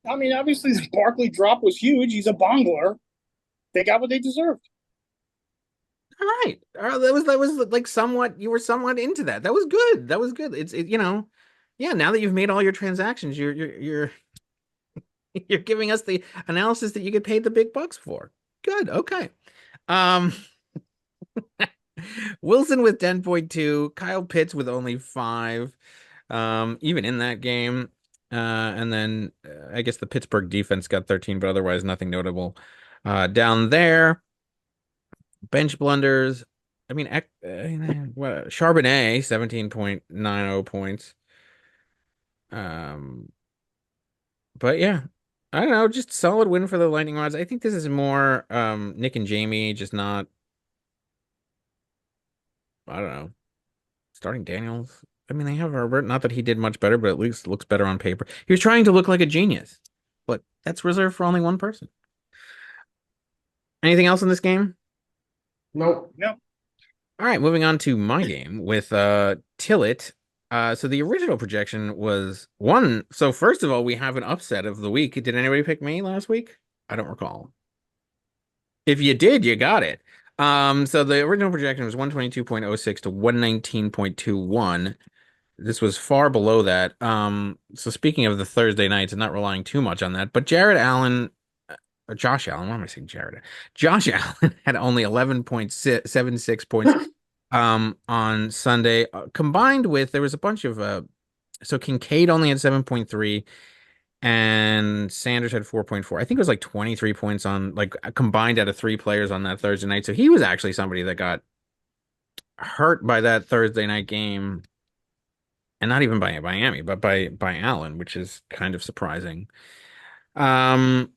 I mean, obviously, the Barkley drop was huge. He's a bongler. They got what they deserved. All right. That was like somewhat you were somewhat into that. That was good. That was good. Yeah, now that you've made all your transactions, you're you're giving us the analysis that you get paid the big bucks for. Good. Okay. Um Wilson with 10.2, Kyle Pitts with only 5. Even in that game. And then I guess the Pittsburgh defense got 13, but otherwise nothing notable. Down there. Bench blunders. I mean, what Charbonnet, 17.90 points. Um, but yeah, I don't know, just solid win for the Lightning Rods. I think this is more Nick and Jamie, just not, I don't know, starting Daniels. I mean, they have Herbert. Not that he did much better, but at least looks better on paper. He was trying to look like a genius, but that's reserved for only one person. Anything else in this game? Nope. No. All right, moving on to my game with Tillett. So the original projection was one. So first of all, we have an upset of the week. Did anybody pick me last week? I don't recall. If you did, you got it. So the original projection was 122.06 to 119.21. This was far below that. So speaking of the Thursday nights and not relying too much on that, but Jared Allen, or Josh Allen, why am I saying Jared? Josh Allen had only 11.76 points on Sunday, combined with there was a bunch of so Kincaid only had 7.3 and Sanders had 4.4. I think it was like 23 points on like combined out of three players on that Thursday night. So he was actually somebody that got hurt by that Thursday night game, and not even by Miami, but by Allen, which is kind of surprising. Um,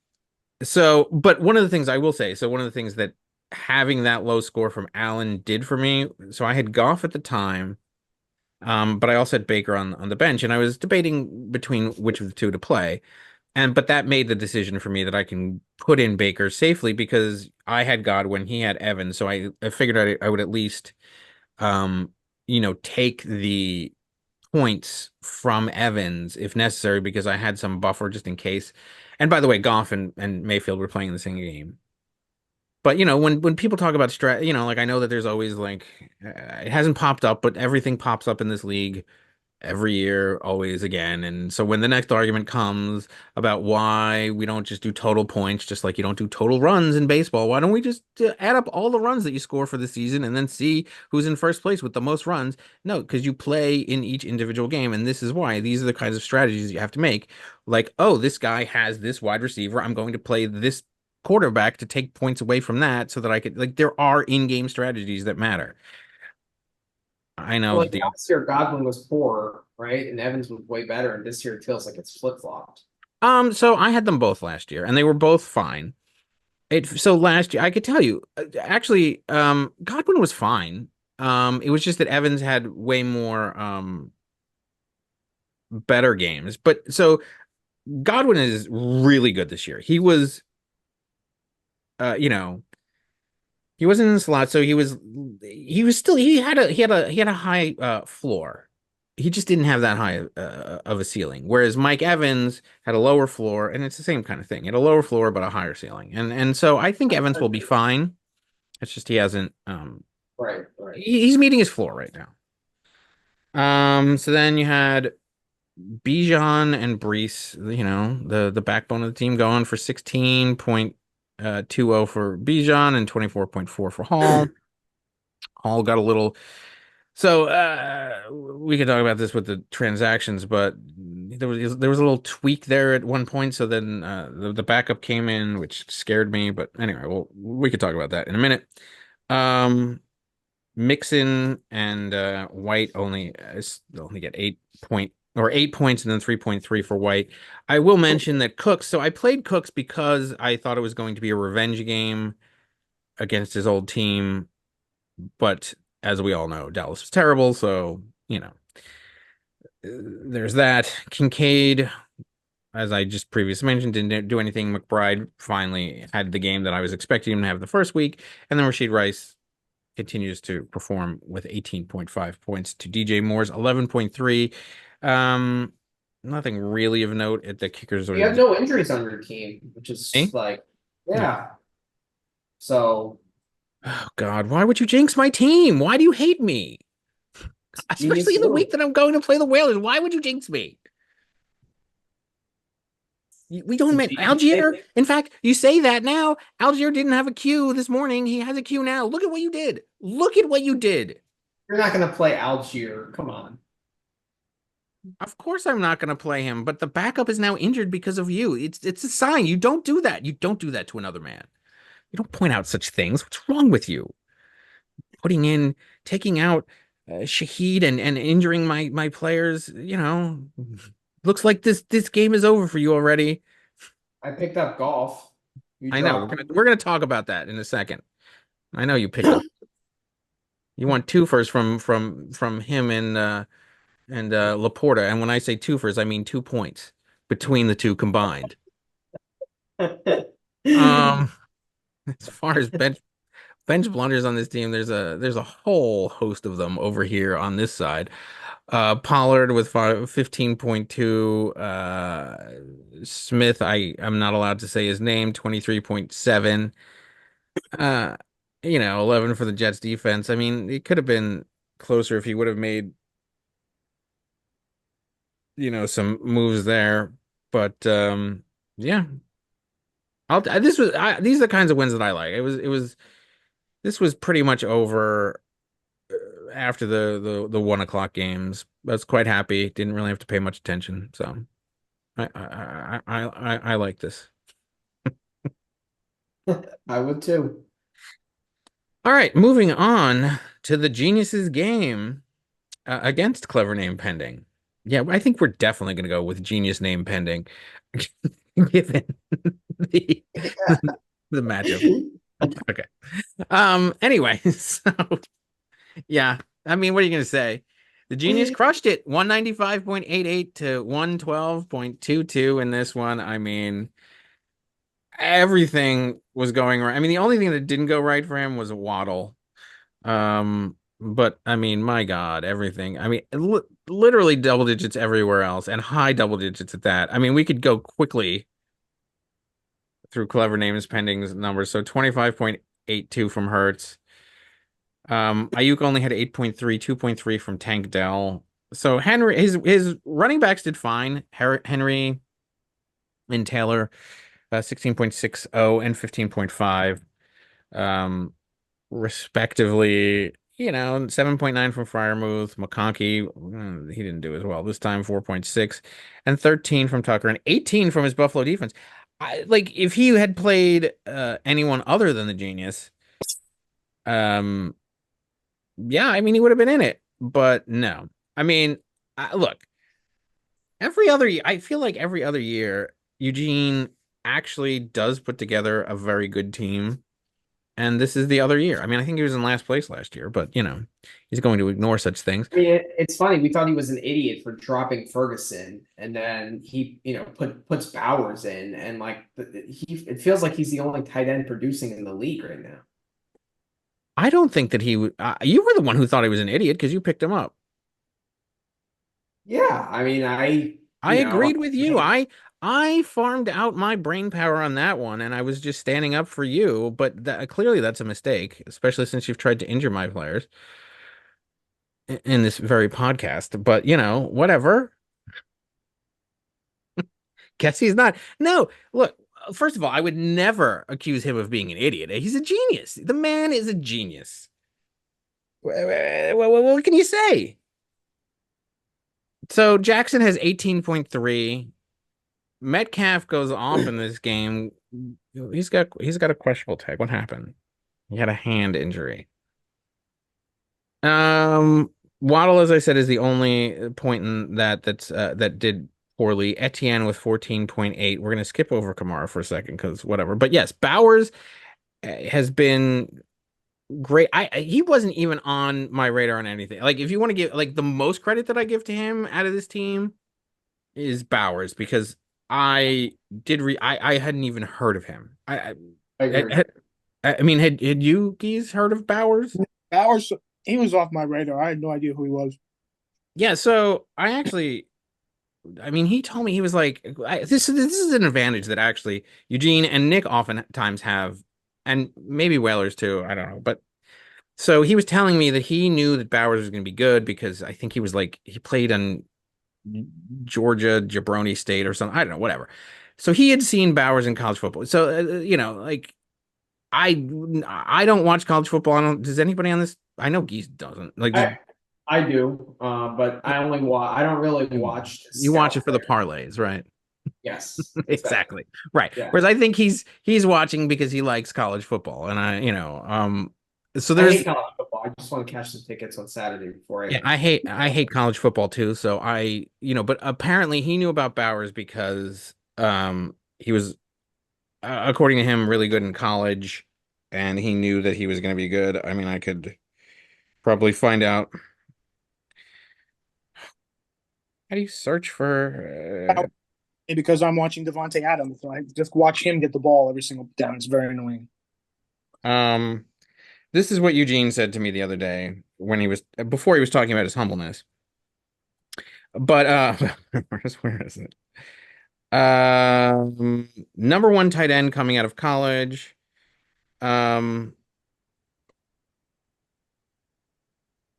but one of the things I will say, so one of the things that having that low score from Allen did for me, so I had Goff at the time, but I also had Baker on the bench, and I was debating between which of the two to play. But that made the decision for me that I can put in Baker safely because I had Godwin, he had Evans, so I figured I would at least take the points from Evans if necessary because I had some buffer just in case. And by the way, Goff and Mayfield were playing the same game. But when people talk about like I know that there's always like it hasn't popped up, but everything pops up in this league every year, always again. And so when the next argument comes about why we don't just do total points, just like you don't do total runs in baseball, why don't we just add up all the runs that you score for the season and then see who's in first place with the most runs? No, because you play in each individual game. And this is why these are the kinds of strategies you have to make. Like, oh, this guy has this wide receiver. I'm going to play this quarterback to take points away from that so that I could, like, there are in-game strategies that matter. I know Well, like the last year, Godwin was poor, right? And Evans was way better. And this year, it feels like it's flip-flopped. So I had them both last year and they were both fine. So last year I could tell you actually Godwin was fine. It was just that Evans had way more better games. But so Godwin is really good this year. He was uh you know, he wasn't in the slot, so he was still he had a high floor. He just didn't have that high of a ceiling. Whereas Mike Evans had a lower floor, and it's the same kind of thing. He had a lower floor but a higher ceiling. And so I think Evans will be fine. It's just he hasn't Right, right. he's meeting his floor right now. So then you had Bijan and Brees, the backbone of the team going for 16.20 for Bijan and 24.4 for Hall. Hall got a little. So we could talk about this with the transactions, but there was a little tweak there at one point. So then the backup came in, which scared me. But anyway, well, we could talk about that in a minute. Mixon and White only get 8 points and then 3.3 for White. I will mention that Cooks. So I played Cooks because I thought it was going to be a revenge game against his old team, but as we all know, Dallas was terrible. So there's that. Kincaid, as I just previously mentioned, didn't do anything. McBride finally had the game that I was expecting him to have the first week, and then Rashid Rice continues to perform with 18.5 points to DJ Moore's 11.3. Nothing really of note at the kickers. You have no injuries on your team, which is Eh? like, No. yeah. So, Oh God, why would you jinx my team? Why do you hate me? Especially in the week that I'm going to play the Whalers. Why would you jinx me? We don't make Algier. In fact, you say that now. Algier didn't have a queue this morning. He has a queue now. Look at what you did. Look at what you did. you're not going to play Algier. Come on. Of course I'm not going to play him, but the backup is now injured because of you. It's a sign. You don't do that. You don't do that to another man. You don't point out such things. What's wrong with you? Taking out Shahid and injuring my players, looks like this game is over for you already. I picked up golf. I know. We're gonna talk about that in a second. I know you picked up. You want two first from him and Laporta, and when I say two first, I mean 2 points between the two combined. As far as bench blunders on this team, there's a whole host of them over here on this side. Pollard with 15.2. Smith, I'm not allowed to say his name, 23.7. 11 for the Jets defense. I mean, it could have been closer if he would have made some moves there. But yeah, these are the kinds of wins that I like. This was pretty much over after the 1 o'clock games. I was quite happy. Didn't really have to pay much attention. So I like this. I would too. All right, moving on to the Geniuses game against Clever Name Pending. Yeah, I think we're definitely going to go with Genius Name Pending, given the the matchup. Okay. Anyway, so yeah, I mean, what are you going to say? The Genius crushed it, 195.88 to 112.22 in this one. I mean, everything was going right. I mean, the only thing that didn't go right for him was a waddle. But I mean, my God, everything. I mean, literally double digits everywhere else and high double digits at that. I mean, we could go quickly through Clever Names Pending's numbers. So 25.82 from Hertz. Ayuk only had 8.3, 2.3 from Tank Dell. So Henry, his running backs did fine. Henry and Taylor, 16.60 and 15.5. Respectively, 7.9 from Fryermuth, McConkey, he didn't do as well this time, 4.6, and 13 from Tucker, and 18 from his Buffalo defense. Like if he had played anyone other than the Genius, um, yeah, I mean he would have been in it, but no. I mean, look, every other year, I feel like every other year, Eugene actually does put together a very good team. And this is the other year. I mean, I think he was in last place last year, but he's going to ignore such things. I mean, it's funny. We thought he was an idiot for dropping Ferguson, and then he, puts Bowers in, and like it feels like he's the only tight end producing in the league right now. I don't think that you were the one who thought he was an idiot because you picked him up. Yeah, I mean, I agreed with you. I farmed out my brain power on that one, and I was just standing up for you. But clearly, that's a mistake, especially since you've tried to injure my players in this very podcast. But whatever. Guess he's not. No, look. First of all, I would never accuse him of being an idiot. He's a genius. The man is a genius. What can you say? So Jackson has 18.3. Metcalf goes off in this game. He's got a questionable tag. What happened? He had a hand injury. Waddle, as I said, is the only point in that did poorly. Etienne with 14.8. We're gonna skip over Kamara for a second because whatever. But yes, Bowers has been great. He wasn't even on my radar on anything. Like if you want to give like the most credit that I give to him out of this team is Bowers because I hadn't even heard of him. I mean, had you guys heard of Bowers? Bowers, he was off my radar. I had no idea who he was. Yeah, so I mean, he told me he was like, this is an advantage that actually Eugene and Nick oftentimes have, and maybe Whalers too. I don't know, but so he was telling me that he knew that Bowers was going to be good because I think he was like he played on Georgia Jabroni State or something. I don't know, whatever. So he had seen Bowers in college football. So like I don't watch college football. Does anybody on this? I know Geese doesn't. Like I do, but I only watch. I don't really watch. You watch it for the parlays, right? Yes, exactly. Right. Yeah. Whereas I think he's watching because he likes college football, and so there's I hate college football. I just want to catch some tickets on Saturday before I hate college football too. So but apparently he knew about Bowers because he was according to him really good in college, and he knew that he was going to be good. I mean, I could probably find out. How do you search for? Because I'm watching Devontae Adams, so I just watch him get the ball every single down. It's very annoying. This is what Eugene said to me the other day when before he was talking about his humbleness. But where is it? Number one tight end coming out of college.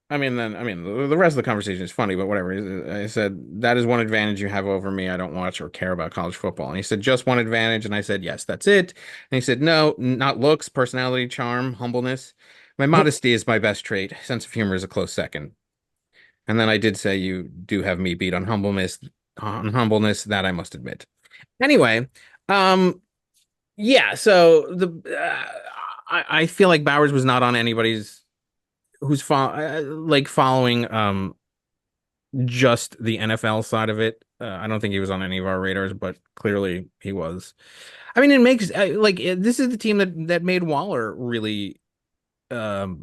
the rest of the conversation is funny, but whatever. I said, that is one advantage you have over me. I don't watch or care about college football. And he said, just one advantage. And I said, yes, that's it. And he said, no, not looks, personality, charm, humbleness. My modesty is my best trait. Sense of humor is a close second. And then I did say you do have me beat on humbleness, that I must admit. Anyway, um, yeah, so I feel like Bowers was not on anybody's following just the NFL side of it. I don't think he was on any of our radars, but clearly he was. I mean, it makes this is the team that made Waller really That's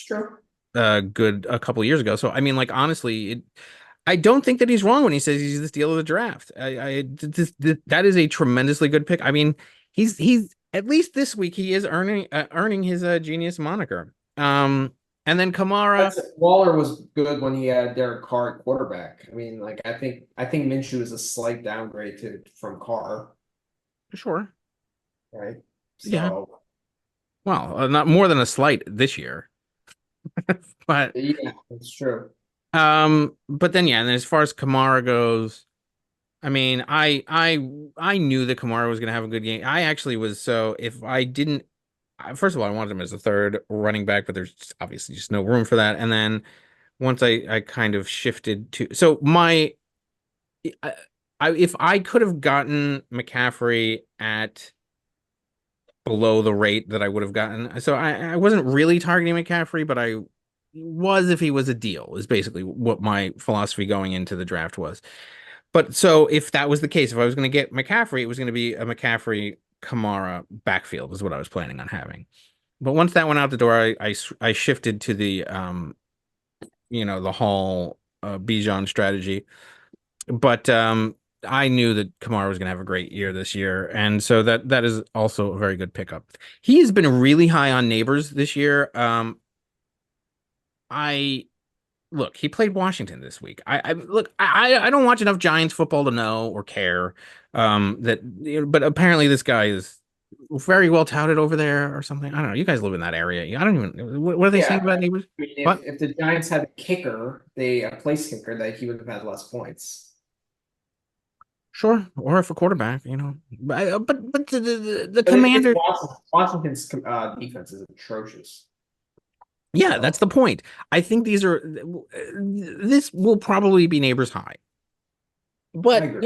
true. good a couple years ago. So I mean, like honestly, I don't think that he's wrong when he says he's the steal of the draft. That is a tremendously good pick. I mean, he's at least this week he is earning his genius moniker. And then Kamara. Waller was good when he had Derek Carr at quarterback. I mean, like I think Minshew is a slight downgrade from Carr, Sure. right? Yeah. So Well, not more than a slight this year, but yeah, that's true. but then yeah, and then as far as Kamara goes, I mean, I knew that Kamara was going to have a good game. I actually was so if I didn't, first of all, I wanted him as a third running back, but there's obviously just no room for that. And then once I kind of shifted to so my if I could have gotten McCaffrey at below the rate that I would have gotten. So I wasn't really targeting McCaffrey, but I was if he was a deal, is basically what my philosophy going into the draft was. But so if that was the case, if I was going to get McCaffrey, it was going to be a McCaffrey Kamara backfield is what I was planning on having. But once that went out the door, I shifted to the the Hall Bijan strategy. But I knew that Kamara was going to have a great year this year, and so that is also a very good pickup. He has been really high on Neighbors this year. I look, he played Washington this week. I don't watch enough Giants football to know or care. But apparently this guy is very well touted over there or something. I don't know. You guys live in that area. I don't even. What are they saying about Neighbors? I mean, What? if the Giants had a kicker, a place kicker, that he would have had less points. Sure, or if a quarterback, but the Commander. Washington's defense is atrocious. Yeah, that's the point. I think this will probably be Neighbors high. But,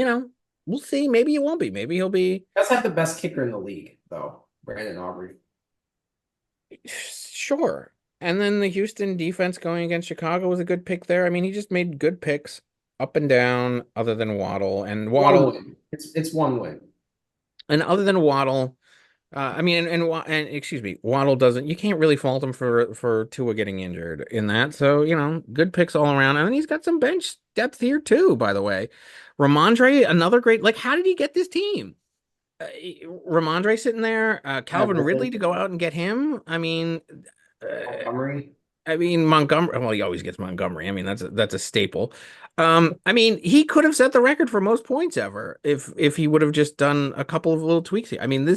we'll see. Maybe it won't be. Maybe he'll be. That's not the best kicker in the league, though, Brandon Aubrey. Sure. And then the Houston defense going against Chicago was a good pick there. I mean, he just made good picks up and down, other than Waddle. And Waddle. It's one win. And other than Waddle, I mean, and excuse me, Waddle doesn't. You can't really fault him for Tua getting injured in that. So good picks all around, and then he's got some bench depth here too. By the way, Ramondre, another great. Like, how did he get this team? Ramondre sitting there, Calvin Ridley to go out and get him. I mean, Montgomery. Montgomery. Well, he always gets Montgomery. I mean, that's a staple. I mean, he could have set the record for most points ever if he would have just done a couple of little tweaks here. I mean,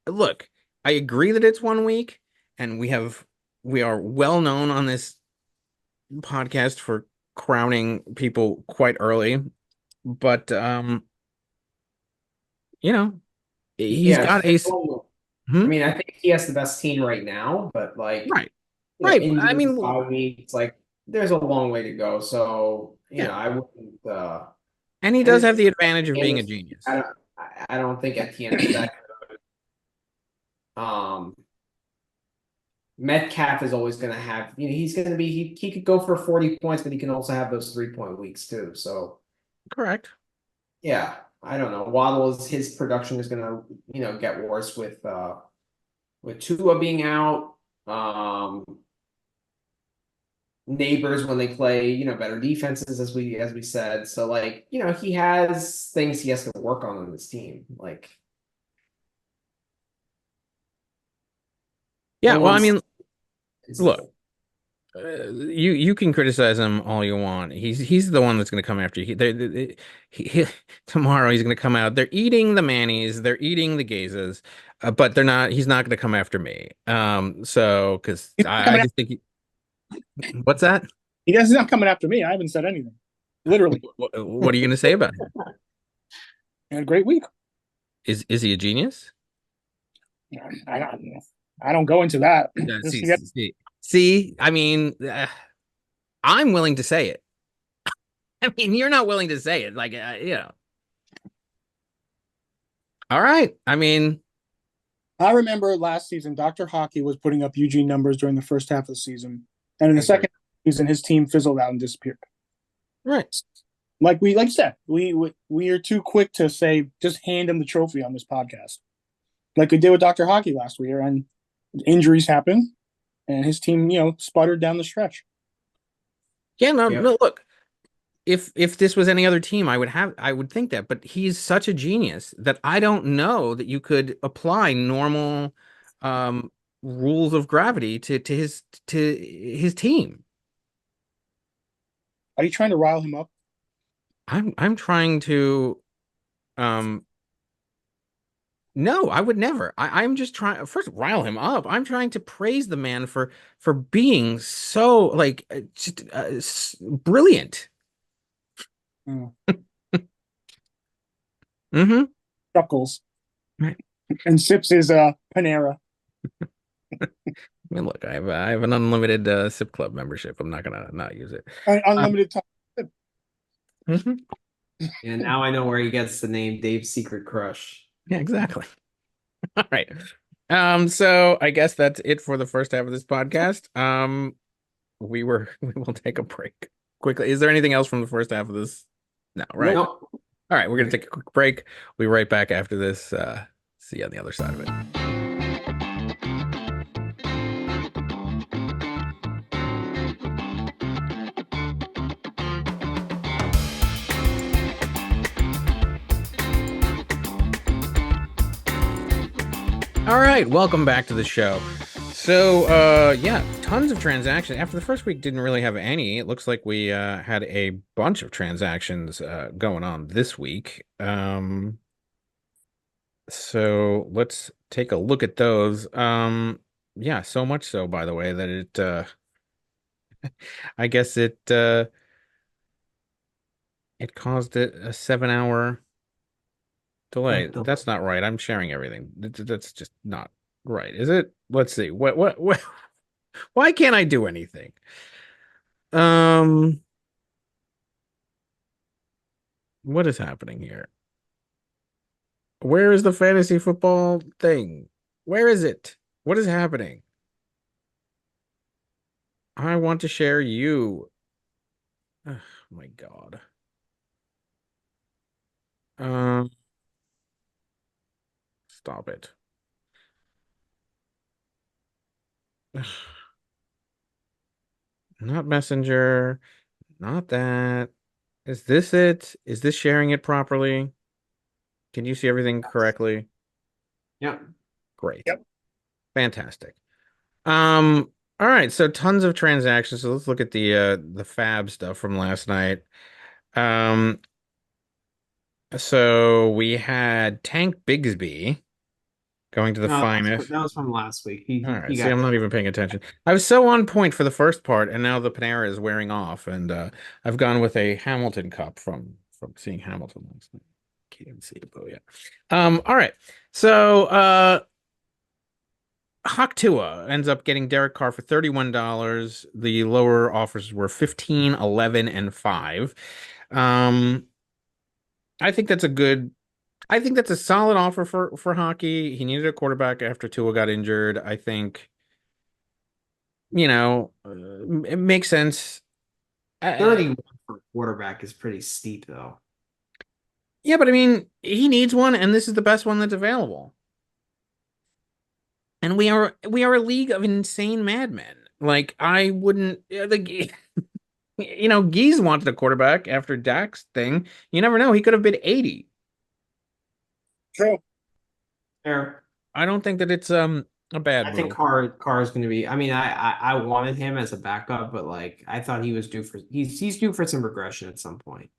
look, I agree that it's 1 week, and we are well known on this podcast for crowning people quite early, but he's got a. I mean, I think he has the best team right now, but like, right. I mean, 5 weeks, like, there's a long way to go. So I wouldn't. And he does have the advantage of being a genius. I don't think at the end of that. Metcalf is always going to have. He's going to be. He could go for 40 points, but he can also have those 3-point weeks too. So. Correct. Yeah, I don't know. His production is going to get worse with Tua being out. Neighbors when they play, better defenses as we said. So like, he has things he has to work on this team. Like, yeah, well, I mean, look, you can criticize him all you want. He's the one that's going to come after you. Tomorrow he's going to come out. They're eating the Mannies, they're eating the Gazes, but they're not. He's not going to come after me. So because I just think. What's that? He guys is not coming after me. I haven't said anything. Literally, What are you going to say about him? he had a great week. Is he a genius? I don't go into that. See, I mean, I'm willing to say it. I mean, you're not willing to say it. Like, All right. I mean, I remember last season, Dr. Hockey was putting up Eugene numbers during the first half of the season, and in the second season, his team fizzled out and disappeared. Right. Like you said, we are too quick to say just hand him the trophy on this podcast, like we did with Dr. Hockey last year, and injuries happen, and his team, sputtered down the stretch. Yeah, no, look. If this was any other team, I would think that, but he's such a genius that I don't know that you could apply normal rules of gravity to his team. Are you trying to rile him up? I'm trying to no, I would never. I'm just trying first rile him up. I'm trying to praise the man for being so like just brilliant. Mm-hmm. Chuckles. Right. And sips his Panera. I mean, look, I have an unlimited Sip Club membership. I'm not gonna not use it. Unlimited time. Mm-hmm. And now I know where he gets the name Dave's Secret Crush. Yeah, exactly. All right. So I guess that's it for the first half of this podcast. We will take a break quickly. Is there anything else from the first half of this? No, right? Nope. All right, we're gonna take a quick break. We'll be right back after this. See you on the other side of it. All right, welcome back to the show. So, yeah, tons of transactions. After the first week, didn't really have any. It looks like we had a bunch of transactions going on this week. So let's take a look at those. Yeah, so much so, by the way, that I guess it caused it a 7-hour delay. That's not right. I'm sharing everything. That's just not right, is it? Let's see. What why can't I do anything? What is happening here? Where is the fantasy football thing? Where is it? What is happening? I want to share you. Oh my God. Stop it. Not Messenger. Not that. Is this it? Is this sharing it properly? Can you see everything correctly? Yep. Great. Yep. Fantastic. All right, so tons of transactions. So let's look at the fab stuff from last night. So we had Tank Bigsby going to the finest. That was from last week. All right, see, I'm not even paying attention. I was so on point for the first part, and now the Panera is wearing off, and I've gone with a Hamilton cup from seeing Hamilton last night. Can't even see it, but yeah. All right, so Hawk Tua ends up getting Derek Carr for $31. The lower offers were 15, 11, and 5. I think that's a solid offer for Hockey. He needed a quarterback after Tua got injured. I think, it makes sense. 31 for a quarterback is pretty steep, though. Yeah, but I mean, he needs one, and this is the best one that's available. And we are a league of insane madmen. Like, I wouldn't like Geese wanted a quarterback after Dak's thing. You never know. He could have been 80. True. Fair. I don't think that it's a bad move. I think Carr is going to be. I mean, I wanted him as a backup, but like I thought he was due for he's due for some regression at some point.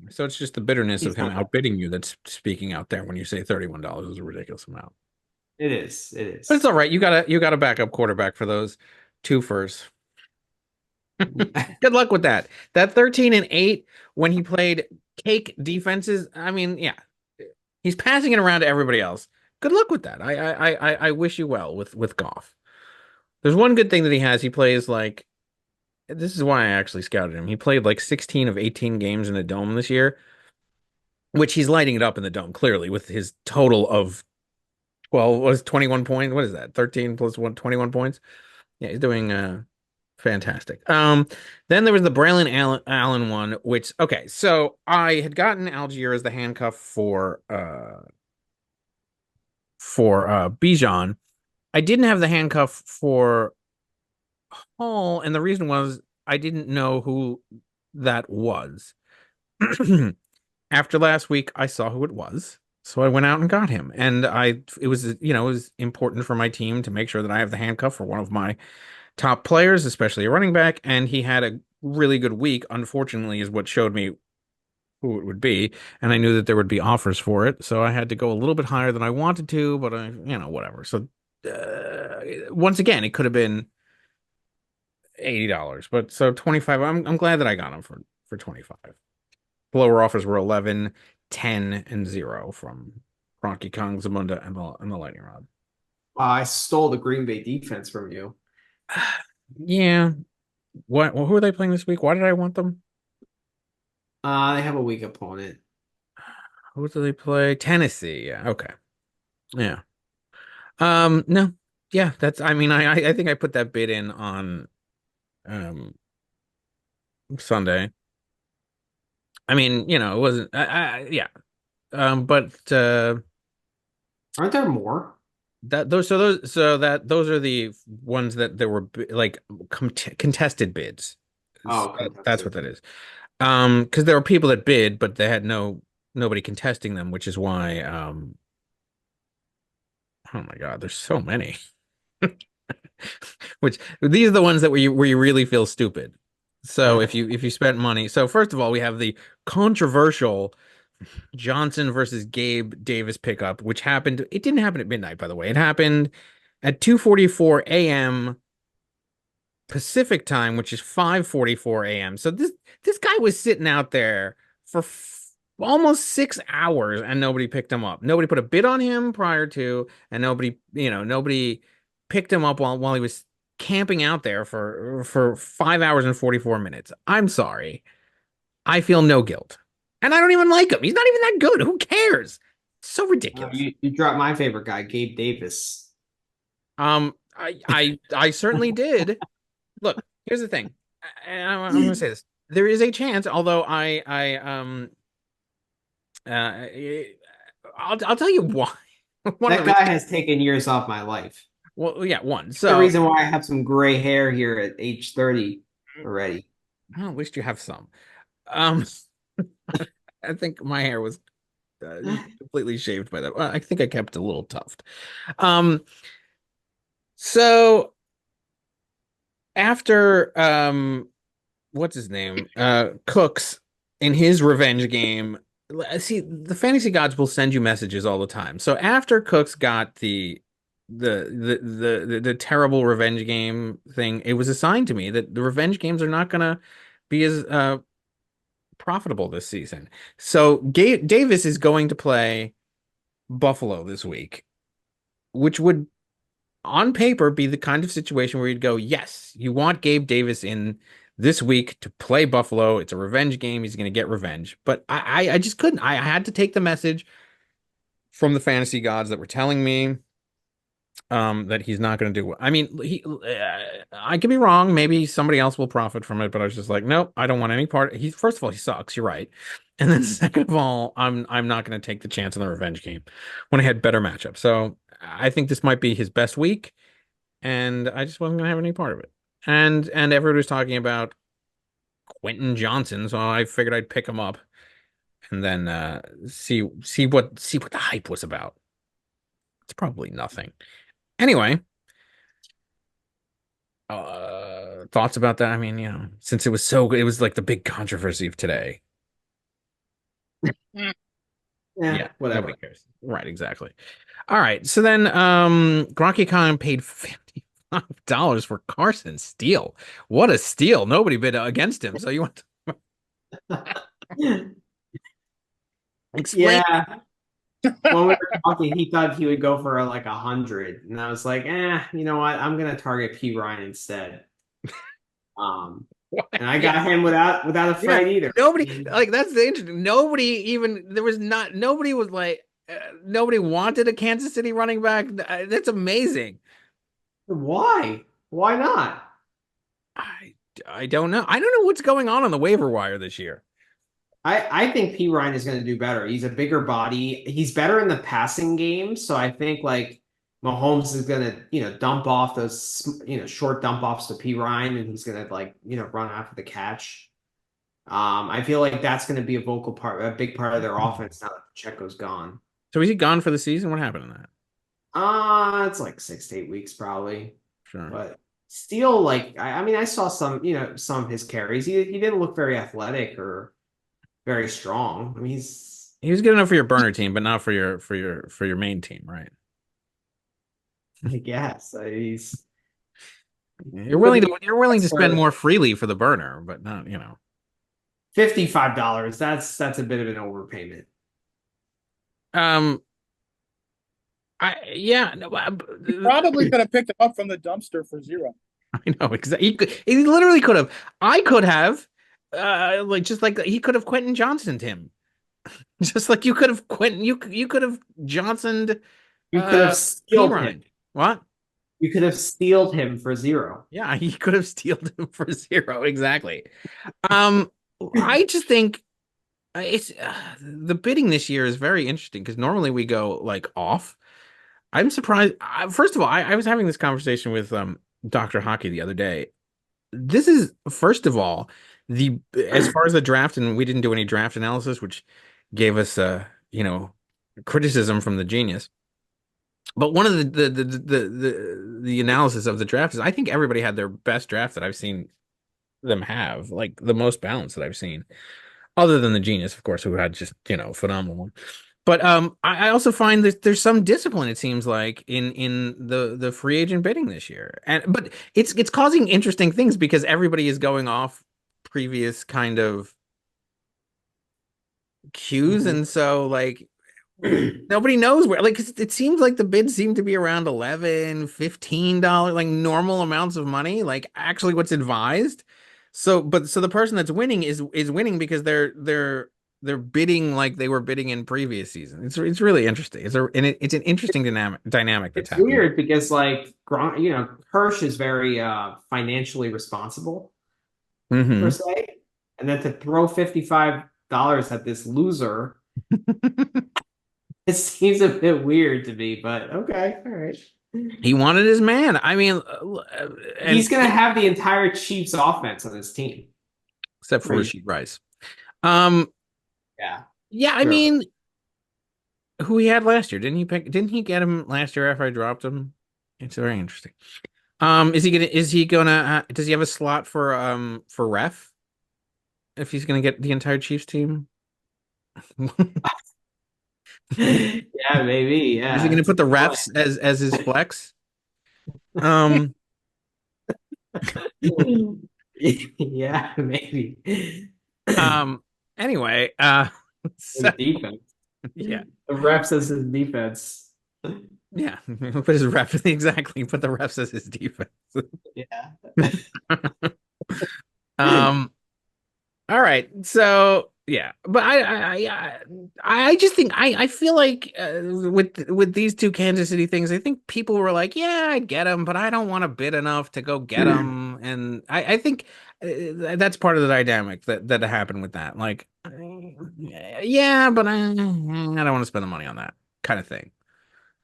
So it's just the bitterness of him outbidding you that's speaking out there when you say $31 is a ridiculous amount. It is. But it's all right. You got a backup quarterback for those two firsts. Good luck with that. That 13-8 when he played cake defenses. I mean, yeah, he's passing it around to everybody else. Good luck with that. I wish you well with golf. There's one good thing that he has. He plays like this is why I actually scouted him. He played like 16 of 18 games in the dome this year, which he's lighting it up in the dome clearly with his total of 12 was 21 points. What is that? 13 plus 1, 21 points. Yeah, he's doing fantastic. Then there was the Braylon Allen one, which okay, so I had gotten Algier as the handcuff for Bijan. I didn't have the handcuff for Hall, and the reason was I didn't know who that was. After last week, I saw who it was. So I went out and got him. And it was, it was important for my team to make sure that I have the handcuff for one of my top players, especially a running back. And he had a really good week, unfortunately, is what showed me who it would be. And I knew that there would be offers for it. So I had to go a little bit higher than I wanted to, but whatever. So once again, it could have been $80, but so 25. I'm glad that I got him for 25. Lower offers were 11, 10, and 0 from Rocky Kong, Zamunda, and the Lightning Rod. I stole the Green Bay defense from you. Yeah. Who are they playing this week? Why did I want them? They have a weak opponent. Who do they play? Tennessee. Yeah. Okay. Yeah. No. Yeah, I mean, I think I put that bid in on um Sunday. I mean, it wasn't yeah. But Aren't there more? those are the ones that there were like contested bids. Oh, That's what that is. Because there were people that bid, but they had nobody contesting them, which is why oh my God, there's so many. Which these are the ones that where you really feel stupid. So if you spent money, so first of all, we have the controversial Johnson versus Gabe Davis pickup, which happened. It didn't happen at midnight, by the way. It happened at 2:44 a.m. Pacific time, which is 5:44 a.m. So this guy was sitting out there for almost 6 hours and nobody picked him up. Nobody put a bid on him prior to, and nobody picked him up while he was camping out there for 5 hours and 44 minutes. I'm sorry. I feel no guilt. And I don't even like him. He's not even that good. Who cares? So ridiculous. You dropped my favorite guy, Gabe Davis. I certainly did. Look, here's the thing. I'm going to say this. There is a chance, although I'll tell you why. That guy has taken years off my life. Well, yeah, one. So the reason why I have some gray hair here at age 30 already. Well, at least you have some. I think my hair was completely shaved by that. Well, I think I kept a little tuft. So after what's his name? Cooks in his revenge game. See, the fantasy gods will send you messages all the time. So after Cooks got the terrible revenge game thing, it was assigned to me that the revenge games are not gonna be as profitable this season. So Davis is going to play Buffalo this week, which would on paper be the kind of situation where you'd go, yes, you want Gabe Davis in this week to play Buffalo. It's a revenge game. He's going to get revenge. But I just couldn't. I had to take the message from the fantasy gods that were telling me that he's not going to do. I mean, I could be wrong. Maybe somebody else will profit from it. But I was just like, nope, I don't want any part. First of all, he sucks. You're right. And then second of all, I'm not going to take the chance on the revenge game when I had better matchups. So I think this might be his best week, and I just wasn't going to have any part of it. And everybody was talking about Quentin Johnson, so I figured I'd pick him up and then see what the hype was about. It's probably nothing. Anyway, thoughts about that? I mean, since it was so good, it was like the big controversy of today. Yeah, whatever. Nobody cares. Right, exactly. All right. So then Gronky Khan paid $5 for Carson Steele. What a steal. Nobody bid against him. So you want to explain? Yeah. When we were talking, he thought he would go for like 100, and I was like, you know what? I'm gonna target P Ryan instead. And I got him without a fight either. Nobody like that's the interesting. Nobody even there was not nobody was like nobody wanted a Kansas City running back. That's amazing. Why? Why not? I don't know. I don't know what's going on the waiver wire this year. I think P Ryan is going to do better. He's a bigger body. He's better in the passing game. So I think like Mahomes is going to, dump off those, short dump offs to P Ryan, and he's going to like, run after the catch. I feel like that's going to be a big part of their offense now that Pacheco's gone. So is he gone for the season? What happened to that? It's like 6 to 8 weeks probably. Sure. But still, like, I mean, I saw some of his carries. He didn't look very athletic or very strong. I mean, he was good enough for your burner team, but not for your main team, right? I guess you're willing to spend more freely for the burner, but not $55. That's a bit of an overpayment. Probably could have picked him up from the dumpster for $0. I know exactly. He literally could have. I could have. Just like he could have Quentin Johnsoned him, just like you could have Quentin. You could have Johnsoned. You could have stealed him. What? You could have stealed him for $0. Yeah, he could have stealed him for $0. Exactly. I just think it's the bidding this year is very interesting because normally we go like off. I'm surprised. First of all, I was having this conversation with Dr. Hockey the other day. This is first of all as far as the draft, and we didn't do any draft analysis, which gave us criticism from the genius. But one of the analysis of the draft is I think everybody had their best draft that I've seen them have, like the most balanced that I've seen, other than the genius, of course, who had just phenomenal one. But I also find that there's some discipline, it seems like, in the free agent bidding this year, but it's causing interesting things because everybody is going off previous kind of cues, and so like nobody knows where, like, 'cause it seems like the bids seem to be around $11-15, like normal amounts of money, like actually what's advised. So the person that's winning is winning because they're bidding like they were bidding in previous season. It's really interesting. It's an interesting dynamic that's happening. Weird because like Hirsch is very financially responsible per se, and then to throw $55 at this loser, it seems a bit weird to me. But okay, all right. He wanted his man. I mean, he's gonna have the entire Chiefs offense on his team, except for Rashid Rice. Yeah. I mean, who he had last year? Didn't he get him last year after I dropped him? It's very interesting. Does he have a slot for ref? If he's gonna get the entire Chiefs team? Yeah, maybe. Yeah. Is he gonna put the refs as his flex? Yeah, maybe. Anyway, so, defense. Yeah. The refs as his defense. Yeah. Put his ref exactly. Put the refs as his defense. Yeah. All right. So yeah, but I just think I feel like with these two Kansas City things, I think people were like, yeah, I'd get him, but I don't want to bid enough to go get him, and I think that's part of the dynamic that happened with that. Like, yeah, but I don't want to spend the money on that kind of thing.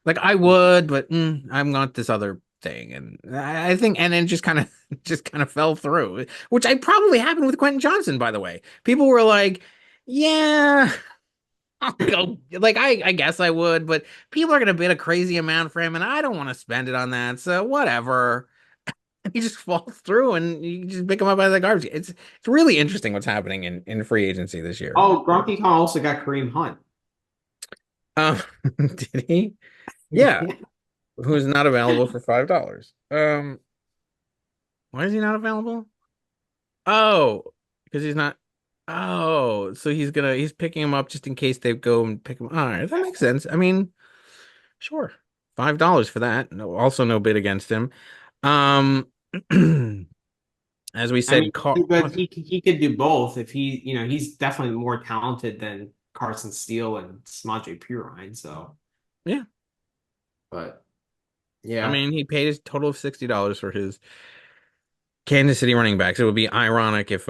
Like I would, but I'm not this other thing, and I think, and then just kind of fell through, which I probably happened with Quentin Johnson, by the way. People were like, yeah, I'll go, like I guess I would, but people are gonna bid a crazy amount for him, and I don't want to spend it on that, so whatever. He just falls through, and you just pick him up out of the garbage. It's really interesting what's happening in free agency this year. Oh, Gronky Khan also got Kareem Hunt. Did he? Yeah. who's not available for $5. Why is he not available? Oh, because he's not. Oh, so he's picking him up just in case they go and pick him. All right, that makes sense. I mean, sure, $5 for that. No, also no bid against him. Um, as we I mean, said, Car but he could do both if he's definitely more talented than Carson Steele and Samaje Perine. So yeah. but I yeah, mean, he paid his total of $60 for his Kansas City running backs. It would be ironic if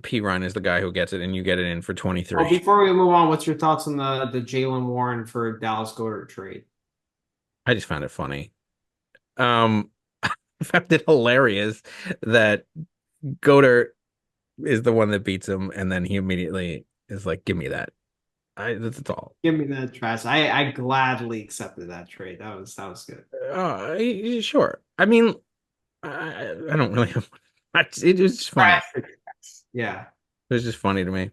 P Ryan is the guy who gets it and you get it in for well, 23. before we move on, what's your thoughts on the Jalen Warren for Dallas Goedert trade? I just found it funny. Um, I found it hilarious that Goddard is the one that beats him, and then he immediately is like, "Give me that." That's all. Give me that trash. I gladly accepted that trade. That was good. Sure. I mean, I don't really have much. It was just funny. Trash for trash. Yeah. It was just funny to me.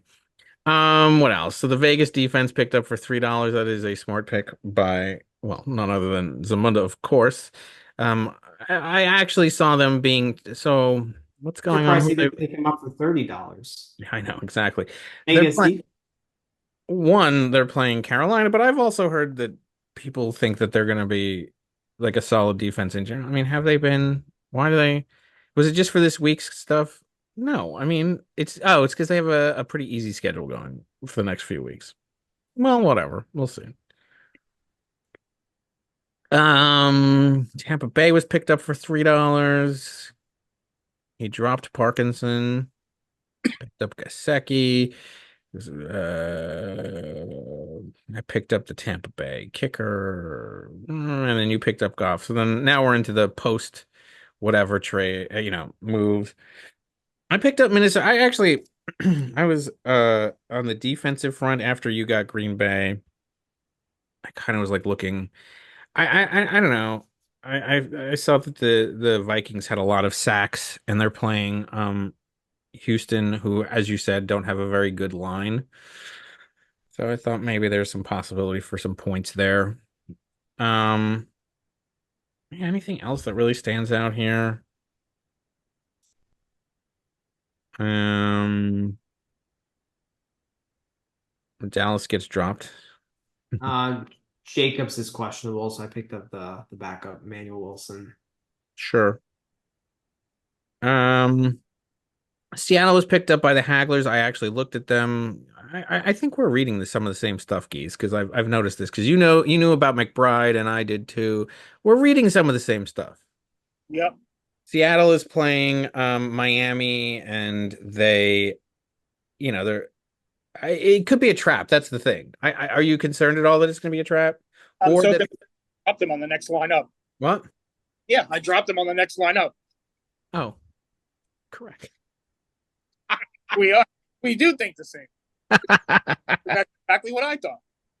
What else? So the Vegas defense picked up for $3. That is a smart pick by, well, none other than Zamunda, of course. I actually saw them being so. What's going on? Surprised he didn't pick him up for $30. I know exactly. They're Vegas playing one. They're playing Carolina, but I've also heard that people think that they're going to be like a solid defense in general. I mean, have they been? Why do they? Was it just for this week's stuff? No, I mean it's because they have a pretty easy schedule going for the next few weeks. Well, whatever. We'll see. Tampa Bay was picked up for $3. He dropped Parkinson, picked up Gasecki. I picked up the Tampa Bay kicker, and then you picked up Goff. So then now we're into the post whatever trade, moves. I picked up Minnesota. I actually, I was on the defensive front after you got Green Bay. I kind of was like looking. I don't know. I saw that the Vikings had a lot of sacks, and they're playing Houston, who, as you said, don't have a very good line. So I thought maybe there's some possibility for some points there. Um, Anything else that really stands out here? Um, Dallas gets dropped. Uh, Jacobs is questionable, so I picked up the backup, Manuel Wilson. Sure. Um, Seattle was picked up by the Hagglers. I actually looked at them. I think we're reading some of the same stuff, Geese, because I've noticed this because you knew about McBride and I did too. We're reading some of the same stuff. Yep. Seattle is playing Miami, and they're it could be a trap. That's the thing. Are you concerned at all that it's going to be a trap, I'm or so that good. Dropped them on the next lineup. what? Yeah, I dropped them on the next lineup. Oh, correct. We do think the same. That's exactly what I thought.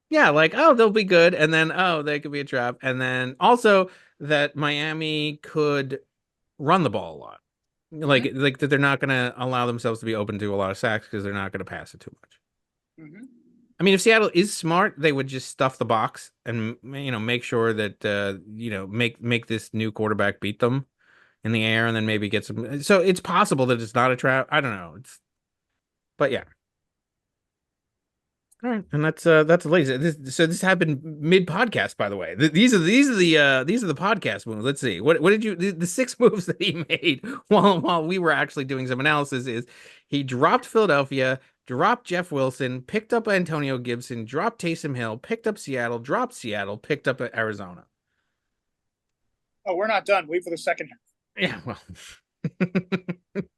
Yeah, like, oh, they'll be good, and then oh, they could be a trap, and then also that Miami could run the ball a lot, like that they're not going to allow themselves to be open to a lot of sacks because they're not going to pass it too much. Mm-hmm. I mean, if Seattle is smart, they would just stuff the box and make sure that make this new quarterback beat them in the air, and then maybe get some. So it's possible that it's not a trap. I don't know. But yeah. All right, and that's the latest. So this happened mid podcast, by the way. These are the podcast moves. Let's see. What did you the six moves that he made while we were actually doing some analysis is he dropped Philadelphia, dropped Jeff Wilson, picked up Antonio Gibson, dropped Taysom Hill, picked up Seattle, dropped Seattle, picked up Arizona. Oh, we're not done. Wait for the second half. Yeah, well.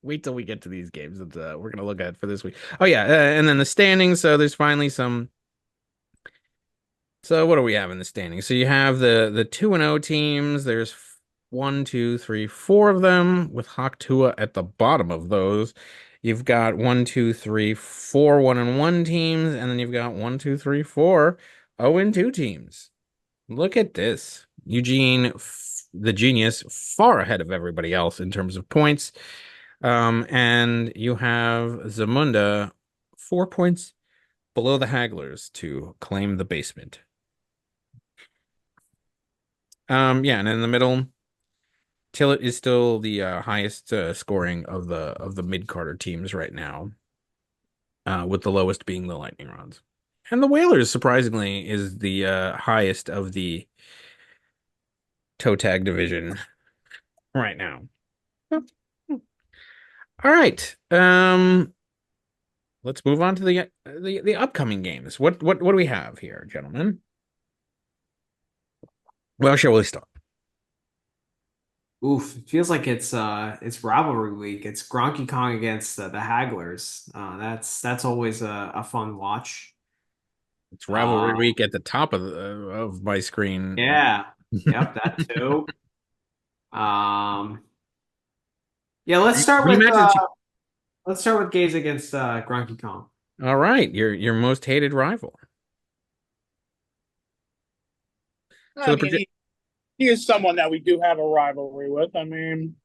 Wait till we get to these games that we're gonna look at for this week. Oh yeah, and then the standings. So there's finally some. So what do we have in the standings? So you have the 2-0 teams. There's 1, 2, 3, 4 of them with Hawk Tua at the bottom of those. You've got 1, 2, 3, 4 1-1 teams, and then you've got 1, 2, 3, 4 0-2 teams. Look at this. Eugene, the genius, far ahead of everybody else in terms of points. And you have Zamunda 4 points below the Hagglers to claim the basement. Yeah, and in the middle, Tillett is still the highest scoring of the mid-Carter teams right now, with the lowest being the Lightning Rods. And the Whalers, surprisingly, is the highest of the toe tag division right now. All right. Let's move on to the upcoming games. What do we have here, gentlemen? Well, shall we start? Oof, it feels like it's rivalry week. It's Gronky Kong against the Hagglers. That's always a fun watch. It's rivalry week at the top of my screen. Yeah, yep, that too. Yeah, let's start with Gaze against Gronky Kong. All right, your most hated rival. I mean, he is someone that we do have a rivalry with. I mean,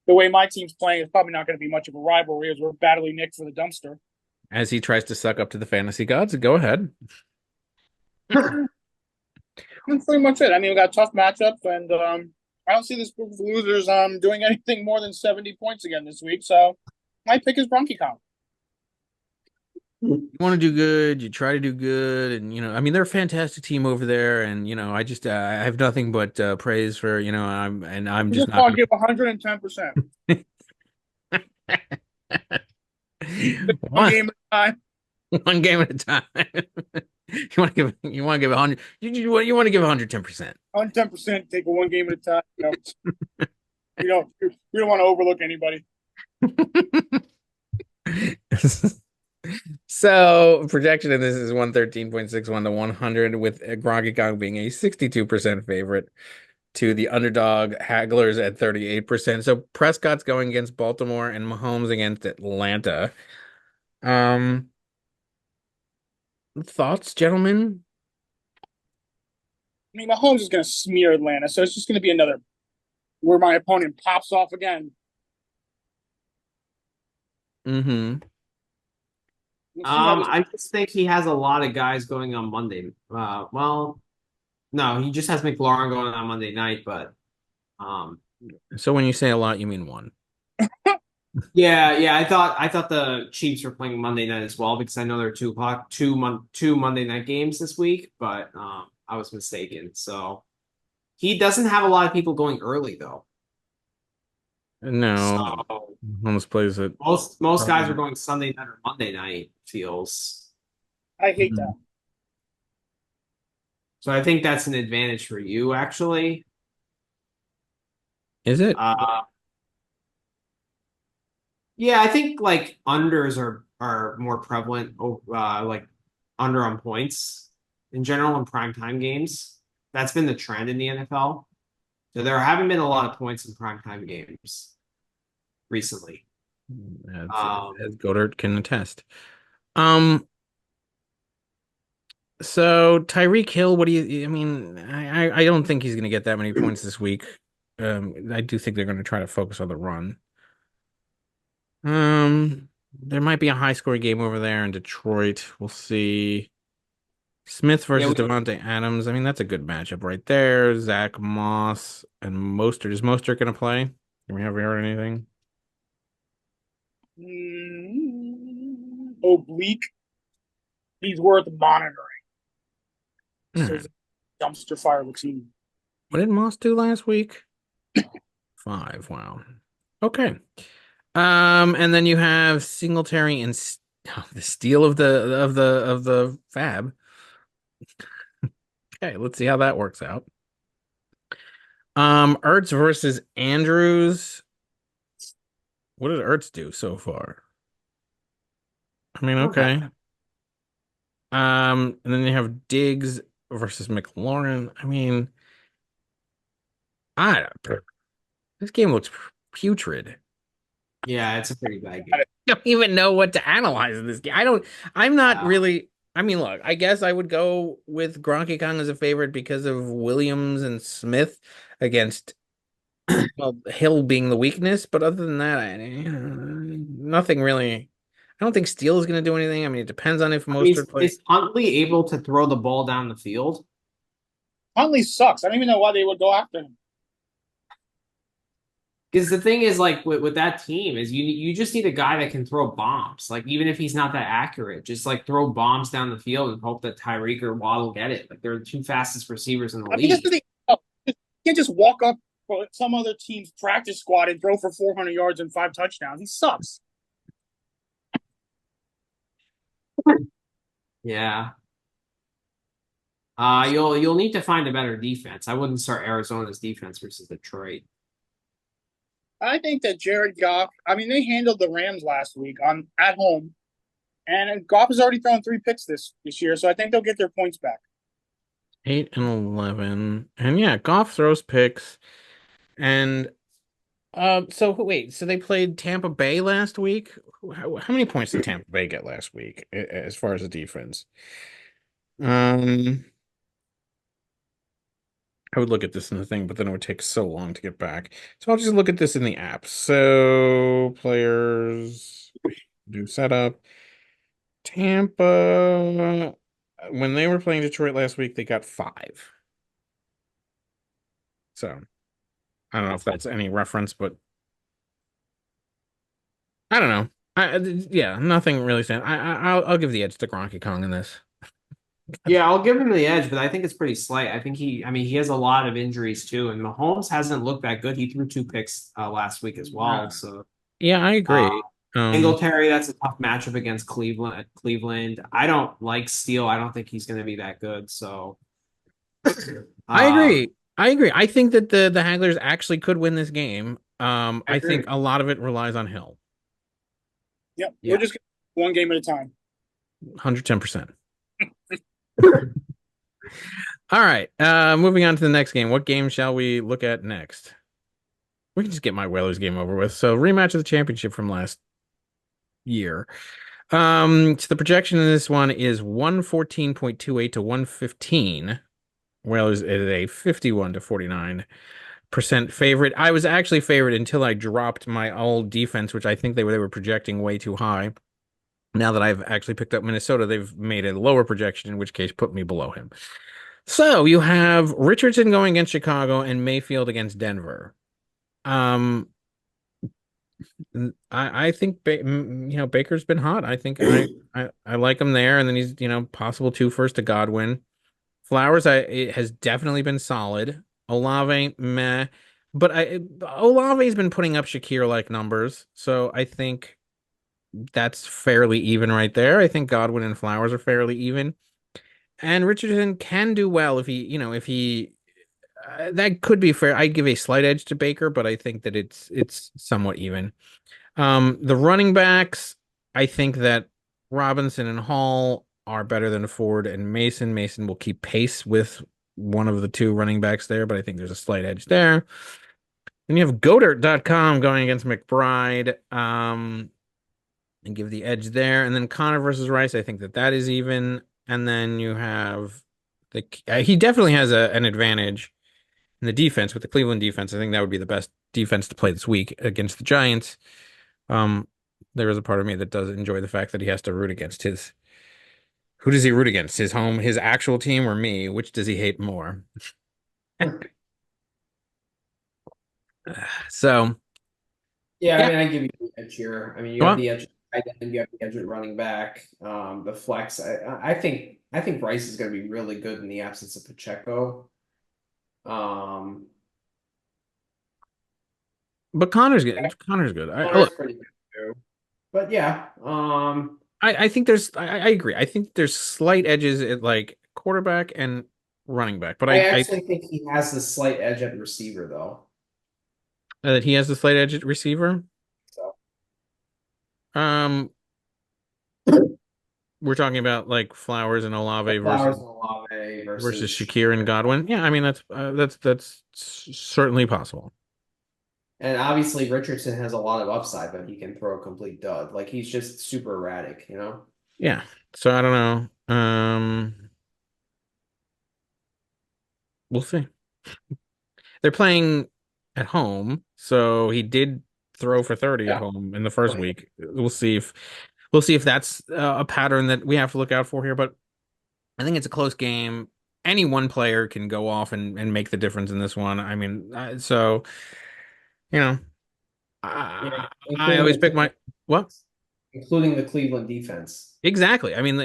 the way my team's playing is probably not going to be much of a rivalry as we're battling Nick for the dumpster. As he tries to suck up to the fantasy gods, go ahead. That's pretty much it. I mean, we got tough matchups, and I don't see this group of losers doing anything more than 70 points again this week. So my pick is Bronky Kong. You want to do good, you try to do good, and I mean they're a fantastic team over there, and I just I have nothing but praise for I'm just not gonna give 110%. One game at a time. One game at a time. You want to give 100. You want to give 110%. 110%. Take it one game at a time. We don't want to overlook anybody. So projection in this is 113.61 to 100, with Gronky Kong being a 62% favorite to the underdog Hagglers at 38%. So Prescott's going against Baltimore and Mahomes against Atlanta. Thoughts, gentlemen? I mean, Mahomes is going to smear Atlanta, so it's just going to be another where my opponent pops off again. Mm-hmm. I just think he has a lot of guys going on Monday. Well, no, he just has McLaurin going on Monday night, but so when you say a lot, you mean one. Yeah. I thought the Chiefs were playing Monday night as well, because I know there are two Monday night games this week, but I was mistaken. So he doesn't have a lot of people going early though. No, almost plays it. Most guys are going Sunday night or Monday night. Feels. I hate that. So I think that's an advantage for you, actually. Is it? Yeah, I think like unders are more prevalent, like under on points in general in primetime games. That's been the trend in the NFL. So there haven't been a lot of points in primetime games recently. As Goddard can attest. So Tyreek Hill, what do you? I mean, I don't think he's going to get that many points this week. I do think they're going to try to focus on the run. There might be a high scoring game over there in Detroit. We'll see. Smith versus Devontae Adams. I mean, that's a good matchup right there. Zach Moss and Mostert. Is Mostert going to play? Have we ever heard anything? Oblique. He's worth monitoring. So dumpster fire the team. What did Moss do last week? 5. Wow. Okay. And then you have Singletary and the steal of the Fab. Okay, let's see how that works out. Ertz versus Andrews. What did Ertz do so far? I mean, okay. And then you have Diggs versus McLaurin. I mean, this game looks putrid. Yeah, it's a pretty bad game. I don't even know what to analyze in this game. I'm not really. I mean, look, I guess I would go with Gronky Kong as a favorite because of Williams and Smith against Hill being the weakness. But other than that, nothing really. I don't think Steele is going to do anything. I mean, it depends on if Mostert plays. Is Huntley able to throw the ball down the field? Huntley sucks. I don't even know why they would go after him. Because the thing is, like with that team, is you just need a guy that can throw bombs. Like even if he's not that accurate, just like throw bombs down the field and hope that Tyreek or Waddle get it. Like they're the two fastest receivers in the I mean, that's league. the thing. You can't just walk up for some other team's practice squad and throw for 400 yards and 5 touchdowns. He sucks. Yeah. You'll need to find a better defense. I wouldn't start Arizona's defense versus Detroit. I think that Jared Goff. I mean, they handled the Rams last week on at home, and Goff has already thrown 3 picks this year, so I think they'll get their points back. 8 and 11. And yeah, Goff throws picks. And so wait, so they played Tampa Bay last week? How many points did Tampa Bay get last week as far as the defense? I would look at this in the thing, but then it would take so long to get back. So I'll just look at this in the app. So players do setup. Tampa, when they were playing Detroit last week, they got 5. So I don't know if that's any reference, but I don't know. Yeah, nothing really stand. I'll give the edge to Gronky Kong in this. Yeah, I'll give him the edge, but I think it's pretty slight. I think he has a lot of injuries too, and Mahomes hasn't looked that good. He threw 2 picks last week as well. So yeah, I agree. Singletary, that's a tough matchup against Cleveland. I don't like Steele. I don't think he's going to be that good. So I agree. I think that the Hagglers actually could win this game. I think a lot of it relies on Hill. Yep, we're just one game at a time. 110%. All right. Moving on to the next game. What game shall we look at next? We can just get my Whalers game over with. So rematch of the championship from last year. So the projection in this one is 114.28 to 115. Whalers is a 51 to 49% favorite. I was actually favored until I dropped my old defense, which I think they were projecting way too high. Now that I've actually picked up Minnesota, they've made a lower projection, in which case put me below him. So you have Richardson going against Chicago and Mayfield against Denver. I think Baker's been hot. I think I like him there, and then he's possible 2 first to Godwin. Flowers it has definitely been solid. Olave meh, but Olave's been putting up Shakir-like numbers, so I think that's fairly even right there. I think Godwin and Flowers are fairly even. And Richardson can do well if he that could be fair. I'd give a slight edge to Baker, but I think that it's somewhat even. The running backs, I think that Robinson and Hall are better than Ford and Mason. Mason will keep pace with one of the 2 running backs there, but I think there's a slight edge there. Then you have Goddard.com going against McBride. And give the edge there. And then Connor versus Rice, I think that is even. And then you have he definitely has an advantage in the defense with the Cleveland defense. I think that would be the best defense to play this week against the Giants. There is a part of me that does enjoy the fact that he has to root against who does he root against? His actual team, or me? Which does he hate more? So yeah, I mean, I give you the edge here. I mean, you have the edge. You have the edge at running back. The flex. I think Rice is going to be really good in the absence of Pacheco. But Connor's good. Connor's good. Pretty good too. But yeah, I think I agree. I think there's slight edges at like quarterback and running back, but I actually think he has the slight edge at receiver though. That he has the slight edge at receiver. So, we're talking about like Flowers and Olave versus Shakir and Godwin. Yeah, I mean that's certainly possible. And obviously Richardson has a lot of upside, but he can throw a complete dud. Like he's just super erratic, Yeah. So I don't know. We'll see. They're playing at home, so he did throw for 30 at home in the first week. We'll see if that's a pattern that we have to look out for here. But I think it's a close game. any one player can go off and make the difference in this one. I mean, so you know, Yeah, I always pick my what? including the Cleveland defense. Exactly. I mean,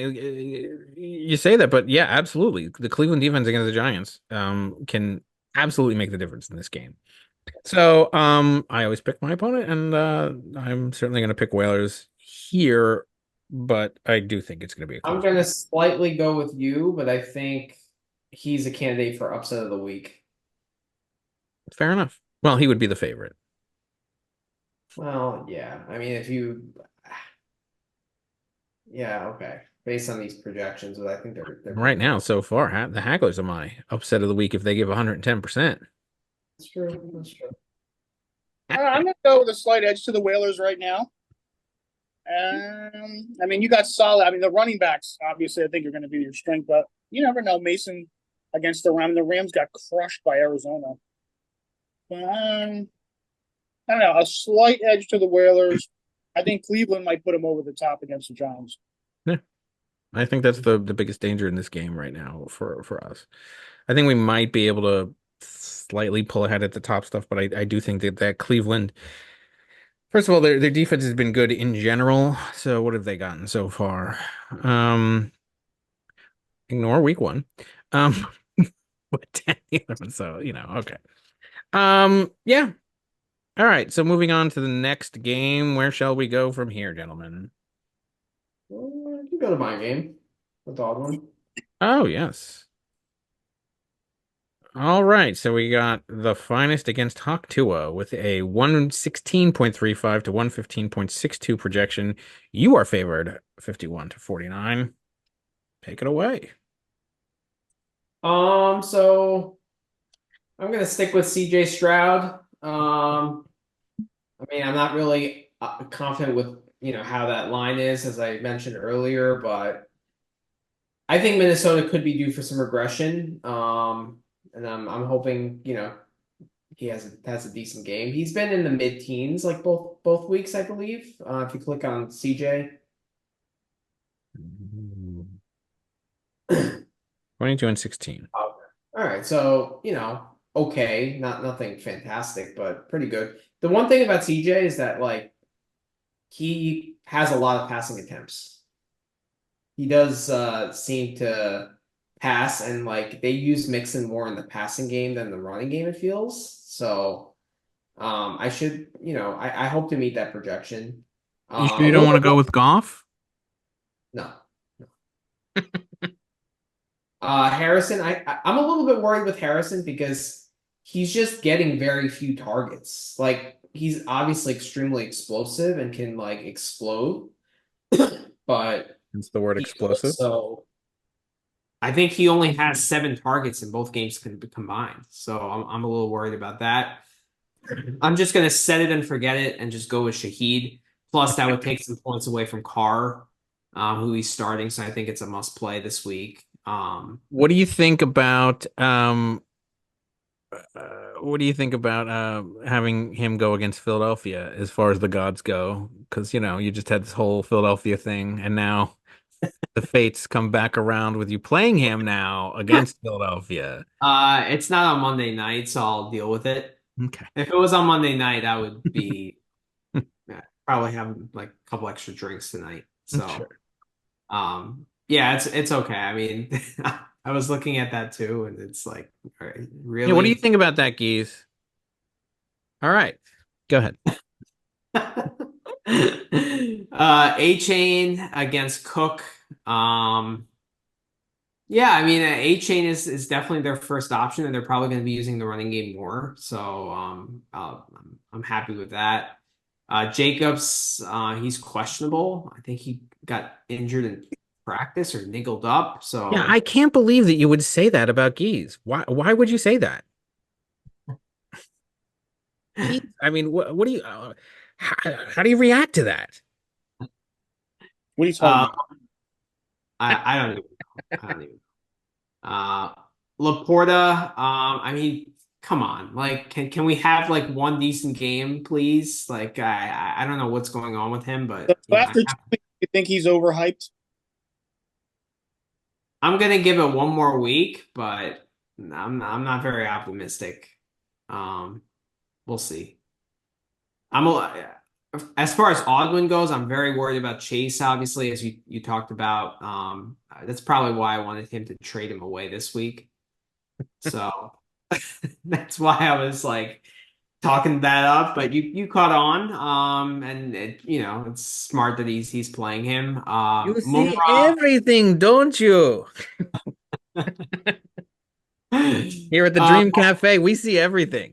you say that, but yeah, absolutely. The Cleveland defense against the Giants can absolutely make the difference in this game. So, I always pick my opponent, and I'm certainly going to pick Whalers here, but I do think it's going to be a I'm close going to game. slightly go with you, but I think he's a candidate for upset of the week. Fair enough. Well, he would be the favorite. Well, yeah. I mean, yeah, okay. Based on these projections, but I think they're Right now, so far, the Hacklers are my upset of the week if they give 110%. That's true. That's true. I'm going to go with a slight edge to the Whalers right now. I mean, you got solid. I mean, the running backs, obviously, I think are going to be your strength, but you never know. Mason against the Rams. The Rams got crushed by Arizona. But, I don't know. A slight edge to the Whalers. I think Cleveland might put them over the top against the Giants. Yeah, I think that's the biggest danger in this game right now for us. I think we might be able to slightly pull ahead at the top stuff, but I do think that Cleveland, first of all, their defense has been good in general. So what have they gotten so far? Ignore week one. Um, but 10, 11, so okay. Yeah. All right. So moving on to the next game. Where shall we go from here, gentlemen? You can go to my game, the dog one. Oh, yes. All right, so we got the finest against Hawk Tua with a 116.35 to 115.62 projection. You are favored 51 to 49. Take it away. So I'm gonna stick with CJ Stroud. I mean, I'm not really confident with how that line is, as I mentioned earlier, but I think Minnesota could be due for some regression. And I'm hoping he has a decent game. He's been in the mid-teens like both weeks, I believe. If you click on CJ. 22 and 16. All right, so okay, nothing fantastic, but pretty good. The one thing about CJ is that he has a lot of passing attempts. He does seem to pass, and they use Mixon more in the passing game than the running game, it feels. So I should, I hope to meet that projection. You sure you don't want to go with Goff? No. Harrison, I'm a little bit worried with Harrison because he's just getting very few targets. He's obviously extremely explosive and can explode, but it's the word explosive. So I think he only has 7 targets in both games combined. So I'm a little worried about that. I'm just gonna set it and forget it and just go with Shaheed. Plus, that would take some points away from Carr, who he's starting. So I think it's a must play this week. What do you think about having him go against Philadelphia as far as the gods go? Because you just had this whole Philadelphia thing, and now the fates come back around with you playing him now against Philadelphia. It's not on Monday night, so I'll deal with it. Okay. If it was on Monday night, I would be probably having a couple extra drinks tonight. So, sure. Yeah, it's okay. I mean, I was looking at that too, and it's really. Yeah, what do you think about that, Geese? All right, go ahead. A-Chain against Cook. Yeah, I mean, A-Chain is definitely their first option, and they're probably going to be using the running game more. So I'm happy with that. Jacobs, he's questionable. I think he got injured in practice or niggled up. So yeah, I can't believe that you would say that about Geese. Why would you say that? I mean, what do you how do you react to that? What are you talking about? I don't even know. I don't even Laporta, I mean, come on. Can we have one decent game, please? I don't know what's going on with him, but So after you think he's overhyped? I'm gonna give it one more week, but I'm not very optimistic. Um, we'll see. I'm a, as far as Ogden goes, I'm very worried about Chase, obviously, as you talked about. That's probably why I wanted him to trade him away this week. So that's why I was like talking that up. But you caught on. And it's smart that he's playing him. You see Mumra. everything, don't you? Here at the uh, Dream Cafe, we see everything.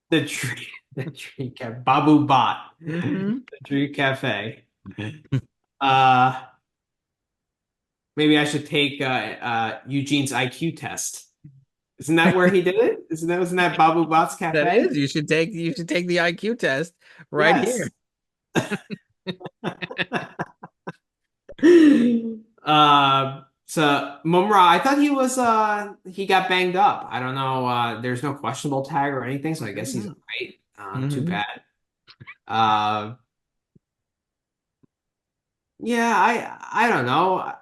the tree, the tree cafe, Babu Bot, Mm-hmm. the tree cafe. Uh, maybe I should take Eugene's IQ test. Isn't that where he did it? Wasn't that Babu Bot's That cafe? is, you should take the IQ test right Yes. here. So Mumra, I thought he got banged up. I don't know. There's no questionable tag or anything, so I guess he's all right. Too Mm-hmm. bad. Uh, yeah, I don't know.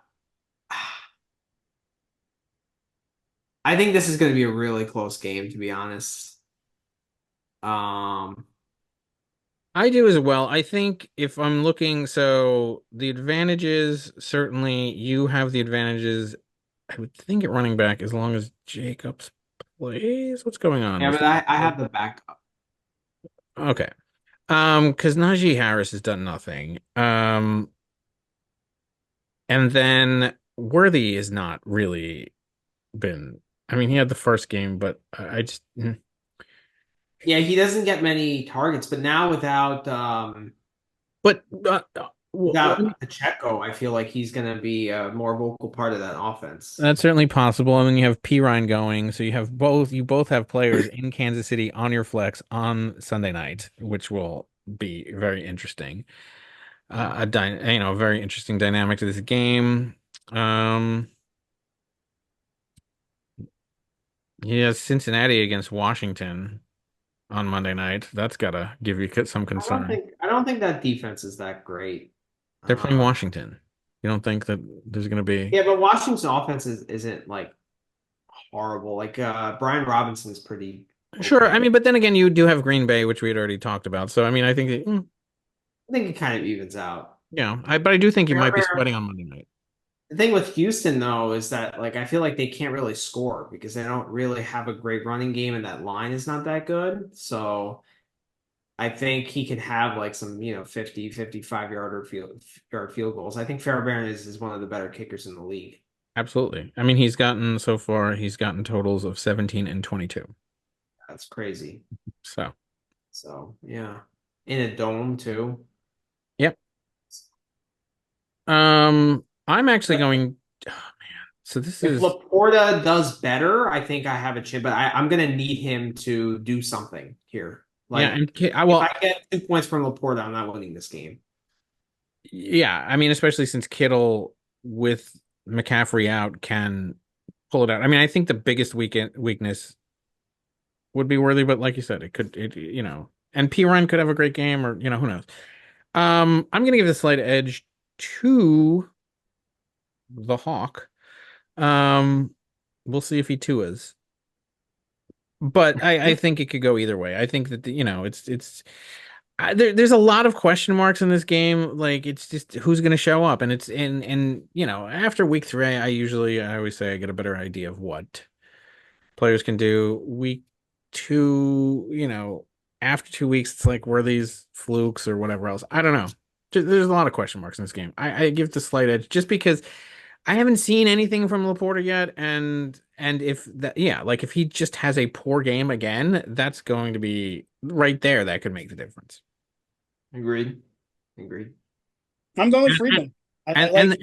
I think this is going to be a really close game, to be honest. Um, I do as well. I think if I'm looking, so the advantages, certainly you have the advantages. I would think at running back as long as Jacobs plays. What's going on yeah, with but I have the backup. Okay. Because Najee Harris has done nothing. And then Worthy has not really been. I mean, he had the first game, but I just Yeah, he doesn't get many targets, but now but without Pacheco, I feel like he's going to be a more vocal part of that offense. that's certainly possible. And then you have P Ryan going, so you both have players in Kansas City on your flex on Sunday night, which will be very interesting. Very interesting dynamic to this game. Um, he has Cincinnati against Washington on Monday night. That's gotta give you some concern. I don't think that defense is that great. They're playing Washington. You don't think that there's gonna be? Yeah, but Washington's offense isn't like horrible. Like Brian Robinson's pretty Sure. I okay. mean, but then again, you do have Green Bay, which we had already talked about. So I mean, I think I think it kind of evens out. but I do think you might be Fair. sweating on Monday night. The thing with Houston though is that like I feel like they can't really score because they don't really have a great running game and that line is not that good. So I think he can have like some, 50, 55 yard field goals. I think Fairbairn is one of the better kickers in the league. Absolutely. I mean, he's gotten totals of 17 and 22. That's crazy. So, So yeah. In a dome too. yep. I'm actually But going. Oh man. So this if is Laporta does better, I think I have a chip, but I'm gonna need him to do something here. yeah, Like and if I get 2 points from Laporta, I'm not winning this game. yeah, I mean, especially since Kittle with McCaffrey out can pull it out. I mean, I think the biggest weakness would be Worthy, but like you said, and P Ryan could have a great game, or who knows. I'm gonna give the slight edge to the Hawk. Um, we'll see if he Tua's, but I think it could go either way. I think that there's a lot of question marks in this game. Like it's just who's going to show up, and it's and after week 3, I always say I get a better idea of what players can do. Week 2, after 2 weeks, it's like were these flukes or whatever else. I don't know. There's a lot of question marks in this game. I give the slight edge just because I haven't seen anything from Laporta yet, and if that, yeah, like if he just has a poor game again, that's going to be right there. That could make the difference. Agreed. Agreed. I'm going with And Friedman. I and like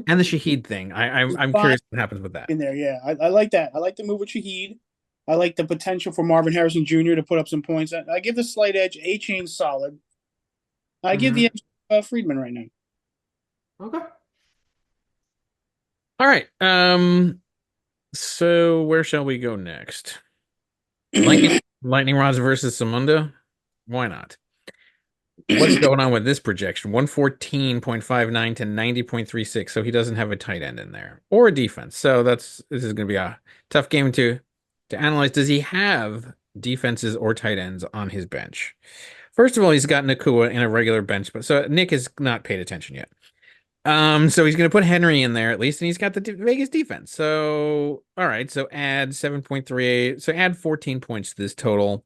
and the Shaheed thing. I'm curious what happens with that. in there. Yeah, I like that. I like the move with Shaheed. I like the potential for Marvin Harrison Jr. to put up some points. I give the slight edge. A chain solid. I give the edge Friedman right now. Okay. All right. So where shall we go next? Lightning Rods versus Samunda? Why not? What's going on with this projection? 114.59 to 90.36. So he doesn't have a tight end in there or a defense. So this is going to be a tough game to analyze. Does he have defenses or tight ends on his bench? First of all, he's got Nakua in a regular bench, but so Nick has not paid attention yet. So he's going to put Henry in there at least, and he's got the Vegas defense. So, all right. So add 7.38. So add 14 points to this total,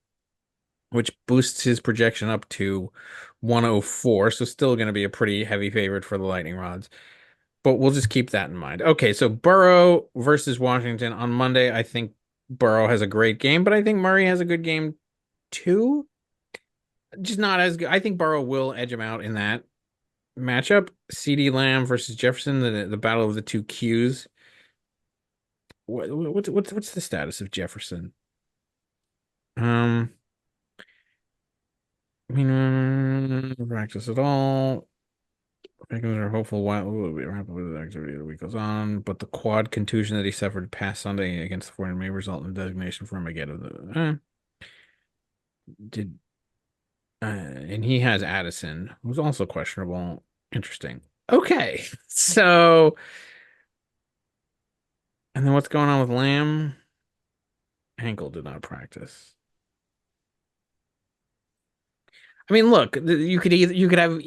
which boosts his projection up to 104. So still going to be a pretty heavy favorite for the Lightning Rods. But we'll just keep that in mind. Okay, so Burrow versus Washington on Monday. I think Burrow has a great game, but I think Murray has a good game too. Just not as good. I think Burrow will edge him out in that matchup. CD Lamb versus Jefferson, the battle of the two Qs. What's the status of Jefferson? I mean, practice at all. Vikings are hopeful while will be happy with the activity as the week goes on, but the quad contusion that he suffered past Sunday against the 49 may result in designation for him again. And he has Addison, who's also questionable. Interesting. Okay, so and then what's going on with Lamb? Ankle did not practice. I mean, look, you could have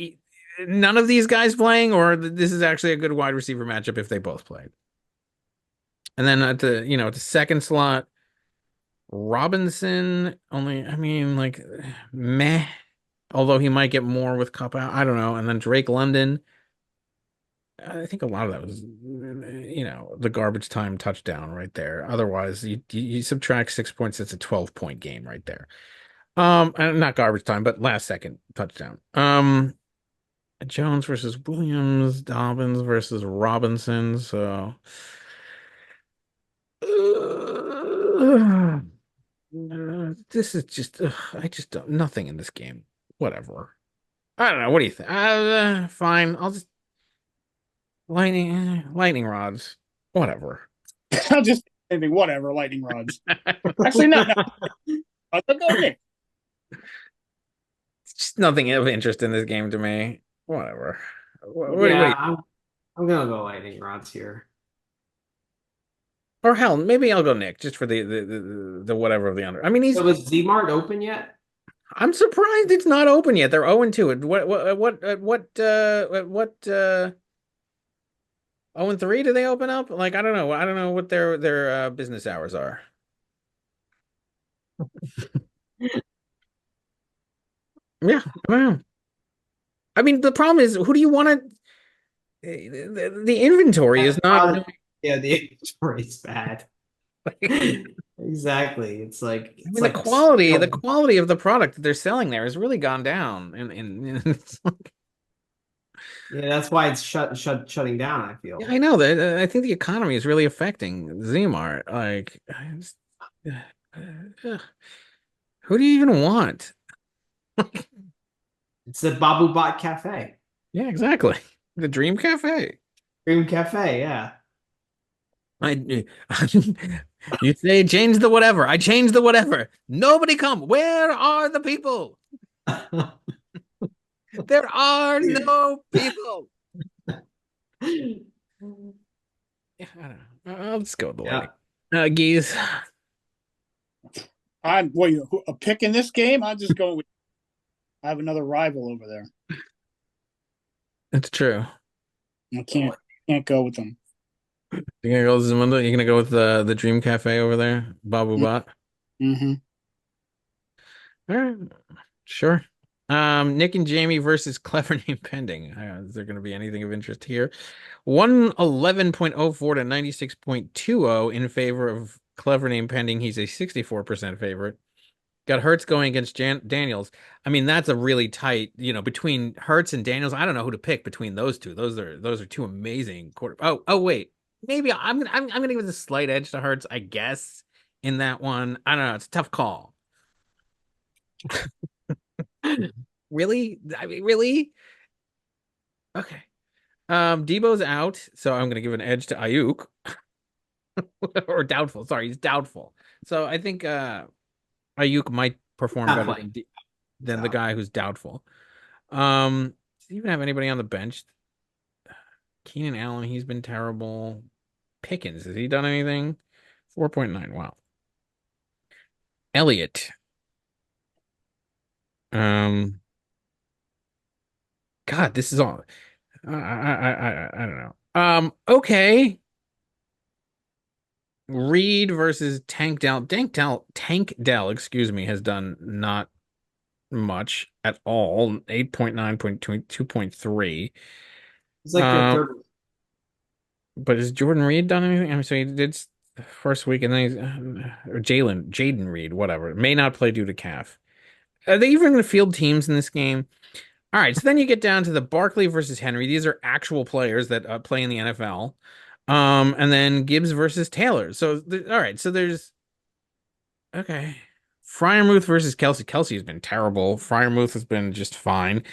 none of these guys playing, or this is actually a good wide receiver matchup if they both played. And then at the second slot, Robinson only, I mean, like meh. Although he might get more with Cup out, I don't know. And then Drake London, I think a lot of that was, the garbage time touchdown right there. Otherwise, you subtract 6 points, it's a 12-point game right there. And not garbage time, but last second touchdown. Jones versus Williams, Dobbins versus Robinson. So this is just I just don't nothing in this game. Whatever. I don't know. What do you think? Fine. I'll just lightning rods. Whatever. I'll just anything, whatever, lightning rods. Actually, no. I'll go Nick. It's just nothing of interest in this game to me. Whatever. I'm gonna go lightning rods here. Or hell, maybe I'll go Nick just for the whatever of the under. I mean, So is Z-Mart open yet? I'm surprised it's not open yet. They're 0-2. What 0-3 do they open up? Like, I don't know. I don't know what their business hours are. Yeah, I don't know. I mean, the problem is, who do you want to? The inventory is not. Yeah, the inventory is bad. Exactly. It's like I mean, the quality of the product that they're selling there has really gone down, and it's like, yeah, that's why it's shutting down. I feel. I know that. I think the economy is really affecting Zmart. Like, who do you even want? It's the Babu Bot Cafe. Yeah, exactly. The Dream Cafe. Dream Cafe, yeah. You say change the whatever. I change the whatever. Nobody come. Where are the people? There are no people. Yeah, I don't know. I'll just go with the Lightning. Geese. A pick in this game? I'm just going with. I have another rival over there. It's true. I can't go with them. You're gonna go with Zamunda? You're gonna go with the Dream Cafe over there, Babu Bot? Mm-hmm. All right, sure. Nick and Jamie versus Clever Name Pending. Is there gonna be anything of interest here? 111.04 to 96.20 in favor of Clever Name Pending. He's a 64% favorite. Got Hurts going against Daniels. I mean, that's a really tight, between Hurts and Daniels. I don't know who to pick between those two. Those are two amazing quarter. Oh wait, maybe I'm gonna give it a slight edge to Hurts, I guess, in that one. I don't know. It's a tough call. Really? I mean, really? Okay. Debo's out, so I'm gonna give an edge to Ayuk. Or doubtful. Sorry, he's doubtful. So I think Ayuk might perform better than the guy who's doubtful. Does he even have anybody on the bench? Keenan Allen, he's been terrible. Pickens, has he done anything? 4.9. Wow. Elliott. Um, God, this is all. I don't know. Okay. Reed versus Tank Dell. Tank Dell, excuse me, has done not much at all. 8.9.2.3. It's like your Um, third. but has Jordan Reed done anything? I mean, so he did first week, and then he's or Jaden Reed, whatever, may not play due to calf. Are they even going to field teams in this game? All right, so then you get down to the Barkley versus Henry. These are actual players that play in the NFL. And then Gibbs versus Taylor. So, all right, so there's okay. Fryermuth versus Kelsey. Kelsey has been terrible. Fryermuth has been just fine. You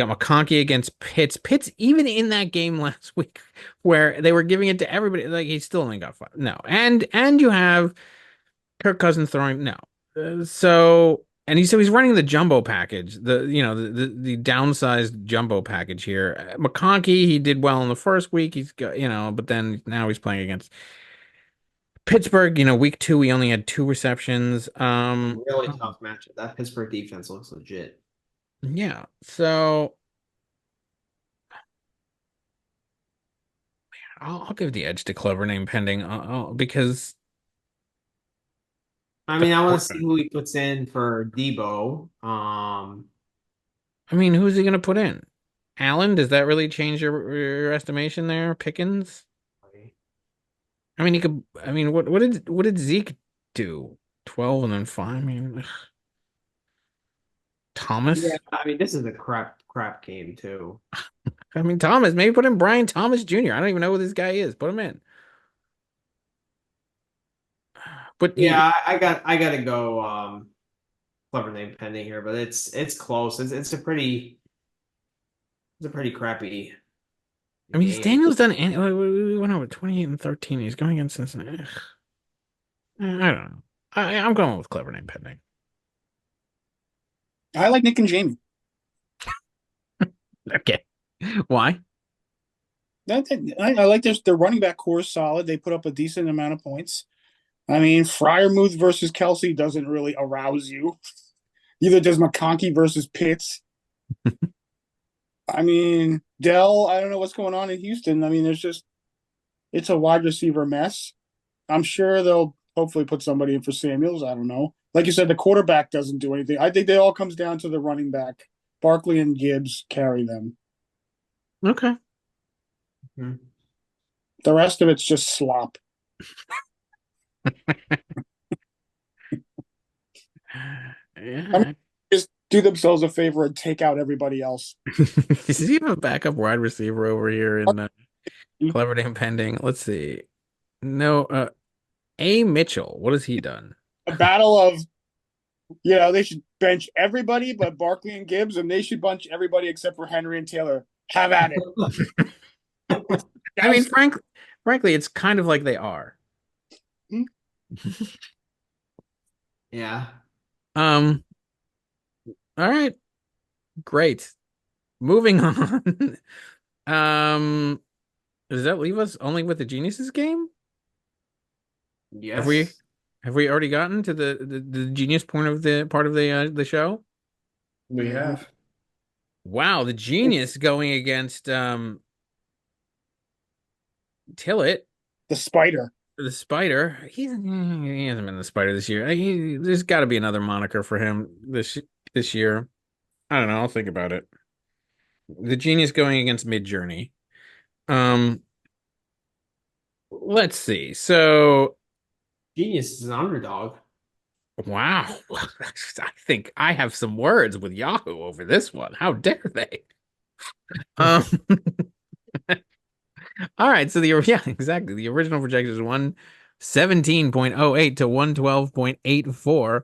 got McConkey against Pitts. Pitts, even in that game last week where they were giving it to everybody, like he still only got five. No, and you have Kirk Cousins throwing no. So and he's running the jumbo package, the downsized jumbo package here. McConkey, he did well in the first week. He's got but then now he's playing against Pittsburgh. Week two he only had two receptions. Really tough matchup. That Pittsburgh defense looks legit. Yeah. So I'll give the edge to Clever Name Pending because I mean, I want to see who he puts in for Debo. I mean, who's he going to put in? Allen? Does that really change your estimation there? Pickens? I mean, he could. I mean, what did Zeke do? 12 and then 5. I mean, Thomas. Yeah, I mean, this is a crap game too. I mean, Thomas. Maybe put in Brian Thomas Jr. I don't even know who this guy is. Put him in. But Yeah, I gotta go. Clever name pending here, but it's close. It's a pretty crappy I mean, game. Daniel's done. We went over 28 and 13. He's going against Cincinnati. I don't know. I'm going with Clever Name Pending. I like Nick and Jamie. Okay. Why? I like their running back core is solid. They put up a decent amount of points. I mean, Fryermuth versus Kelsey doesn't really arouse you. Either does McConkey versus Pitts. I mean, Dell, I don't know what's going on in Houston. I mean, it's a wide receiver mess. I'm sure they'll hopefully put somebody in for Samuels. I don't know. Like you said, the quarterback doesn't do anything. I think it all comes down to the running back. Barkley and Gibbs carry them. Okay. Hmm. The rest of it's just slop. Yeah. Just do themselves a favor and take out everybody else. Does he have a backup wide receiver over here in Clever Name Pending? Let's see. No, A. Mitchell. What has he done? A battle of, they should bench everybody but Barkley and Gibbs, and they should bunch everybody except for Henry and Taylor. Have at it. I mean, frankly, it's kind of like they are. Yeah. All right. Great. Moving on. Does that leave us only with the Geniuses game? Yes. Have we already gotten to the genius point of the show? We have. Wow, the genius going against Tillett. The spider. The spider. He hasn't been the spider this year. There's got to be another moniker for him this year. I don't know. I'll think about it. The genius going against Midjourney. Let's see. So, Genius is an underdog. wow. I think I have some words with Yahoo over this one. How dare they? All right. So exactly. The original projection is 117.08 to 112.84,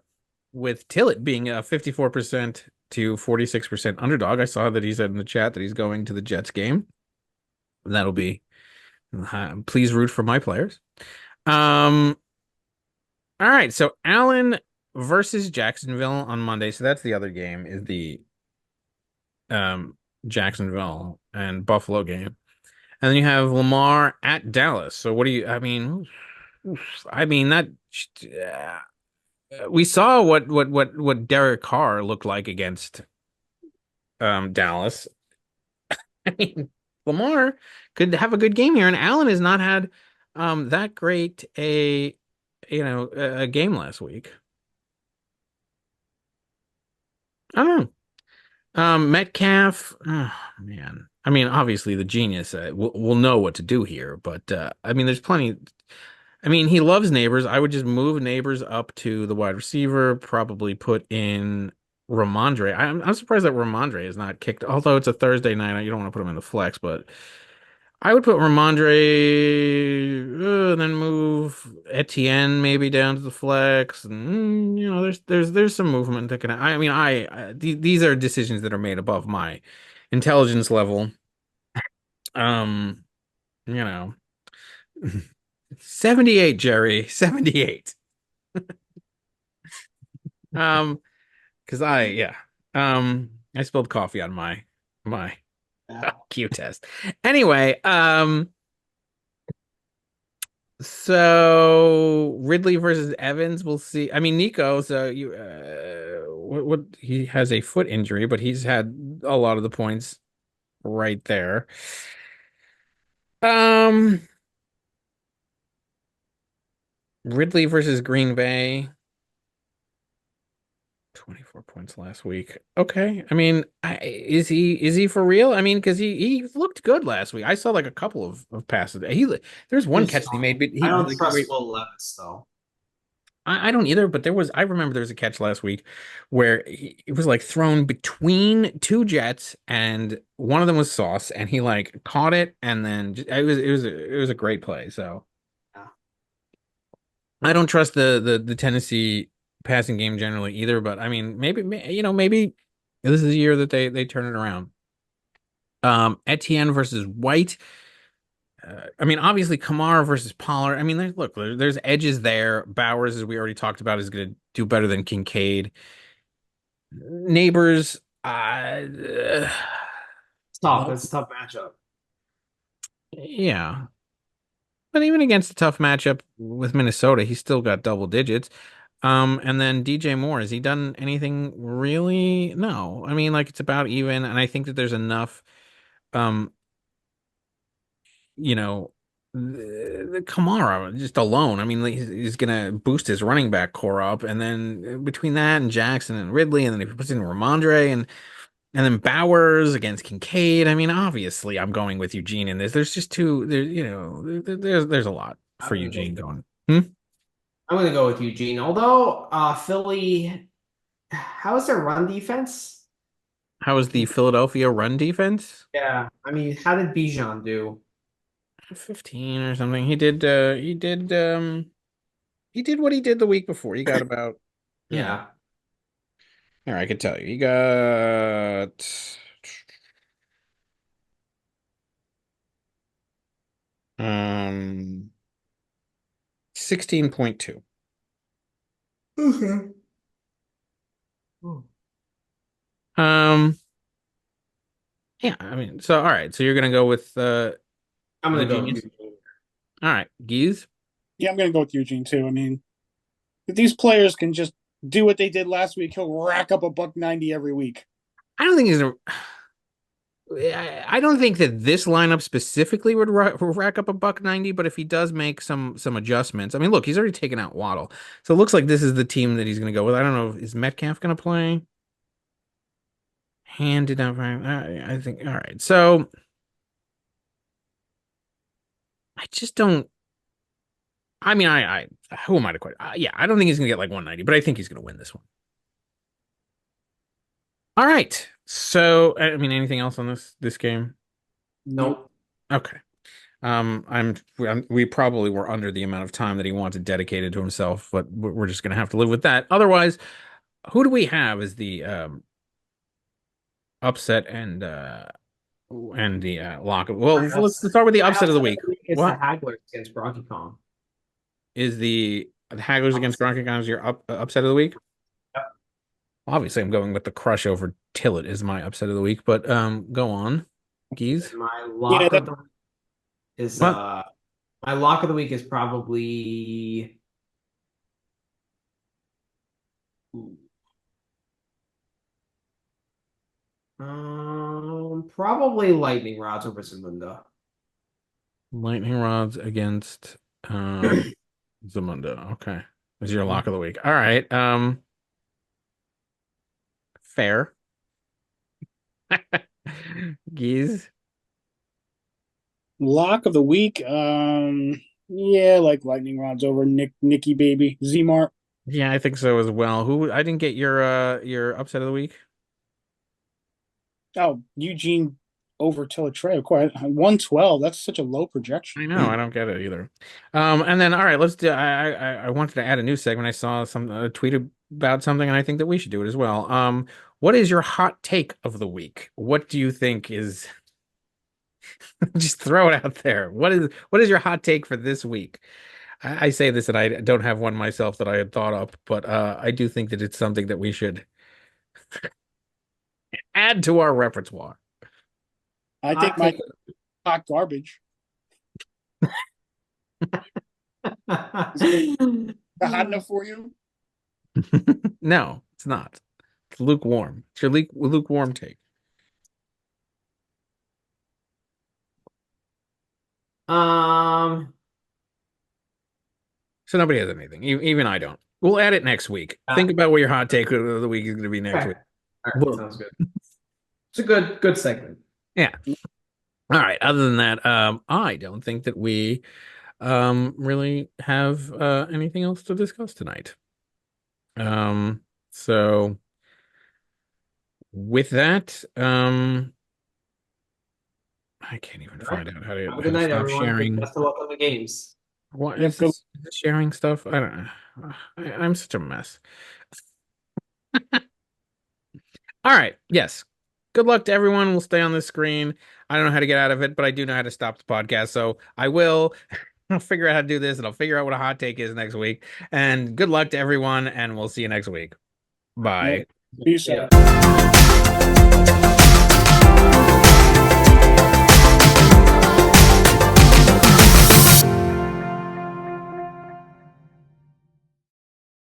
with Tillett being a 54% to 46% underdog. I saw that he said in the chat that he's going to the Jets game. That'll be please root for my players. All right, so Allen versus Jacksonville on Monday. So that's the other game, is the Jacksonville and Buffalo game. And then you have Lamar at Dallas. So what do you, I mean, I mean that we saw what Derek Carr looked like against Dallas. I mean, Lamar could have a good game here, and Allen has not had that great a game last week. I don't know. Metcalf, oh, man. I mean, obviously the genius will know what to do here, but I mean, there's plenty. I mean, he loves Neighbors. I would just move Neighbors up to the wide receiver, probably put in Ramondre. I'm surprised that Ramondre is not kicked, although it's a Thursday night. You don't want to put him in the flex, but I would put Ramondre, then move Etienne maybe down to the flex, and there's some movement that can. I mean, these are decisions that are made above my intelligence level. Um, you know, 78, Jerry, 78. Because I spilled coffee on my Q test. Anyway, so Ridley versus Evans, we'll see. I mean, Nico, so you what he has a foot injury, but he's had a lot of the points right there. Um Ridley versus Green Bay. 24 points last week. Okay. I mean, is he for real? I mean, because he looked good last week. I saw like a couple of passes. There's one catch he made, but I don't like, trust Will Levis though. I don't either, but I remember there was a catch last week where it was like thrown between two jets and one of them was Sauce and he like caught it and then it was a great play. So Yeah. I don't trust the Tennessee passing game generally either, but I mean maybe this is the year that they turn it around. Etienne versus White. I mean, obviously Kamara versus Pollard. I mean, there's edges there. Bowers, as we already talked about, is going to do better than Kincaid. Neighbors, It's tough. It's a tough matchup. yeah. But even against a tough matchup with Minnesota, he's still got double digits. And then DJ Moore, has he done anything really? No. I mean, like it's about even, and I think that there's enough um you know, the Kamara just alone. I mean, like, he's gonna boost his running back core up, and then between that and Jackson and Ridley, and then if he puts in Ramondre and then Bowers against Kincaid. I mean, obviously, I'm going with Eugene in this. There's just two. There's a lot for Eugene going. Hmm? I'm gonna go with Eugene. Although Philly, how is their run defense? How is the Philadelphia run defense? Yeah, I mean, how did Bijan do? 15 or something. He did what he did the week before. He got about Yeah. Here, I could tell you. He got 16.2. Okay. Um yeah, I mean, so all right. So you're gonna go with I'm gonna the go with genius? Eugene. Yeah, All right, Geese. Yeah, I'm going to go with Eugene too. I mean, if these players can just do what they did last week, he'll rack up a buck 90 every week. I don't think he's a I don't think that this lineup specifically would rack up a buck 90, but if he does make some adjustments, I mean, look, he's already taken out Waddle, so it looks like this is the team that he's going to go with. I don't know, is Metcalf going to play? Handed out. I think. All right, so I just don't. I mean, who am I to quit? Yeah, I don't think he's going to get like 190, but I think he's going to win this one. All right. So, I mean, anything else on this game? Nope. Okay. We probably were under the amount of time that he wanted dedicated to himself, but we're just gonna have to live with that. Otherwise, who do we have as the upset and the lock? Well, let's start with the upset of the week. It's What the Hagglers against Bronchi Kong. is the Hagglers against Gronky Guns your upset of the week? Yep. Obviously, I'm going with the crush over Tillett is my upset of the week, but go on, Geese. My lock Yeah, of the is What? my lock of the week is probably probably lightning rods over Zamunda. Lightning rods against Zamunda. Okay. Is your lock of the week. All right. Fair. Geese. lock of the week. Yeah, like lightning rods over Nikki baby Z-Mart. Yeah, I think so as well. Who I didn't get your upset of the week. Oh, Eugene over Teletre, of course. 112. That's such a low projection. I know, I don't get it either. And then all right, let's do. I wanted to add a new segment. I saw some tweet about something, and I think that we should do it as well. What is your hot take of the week? What do you think is? Just throw it out there. What is your hot take for this week? I say this, and I don't have one myself that I had thought up, but I do think that it's something that we should add to our repertoire. I think my hot garbage. Hot enough for you? No, it's not. It's lukewarm. It's your lukewarm take. Um, So nobody has anything. Even I don't. We'll add it next week. Think about what your hot take of the week is going to be next okay. week. All right, sounds good. It's a good segment. Yeah. All right. Other than that, I don't think that we really have anything else to discuss tonight. So with that, I can't even find out how to, Have a good night, stop everyone. sharing. Best of luck on the games. What Yep, is this sharing stuff? I don't know. I'm such a mess. All right. Yes. Good luck to everyone. We'll stay on this screen. I don't know how to get out of it, but I do know how to stop the podcast. So I will. I'll figure out how to do this and I'll figure out what a hot take is next week. And good luck to everyone, and we'll see you next week. Bye. Peace Yeah. out.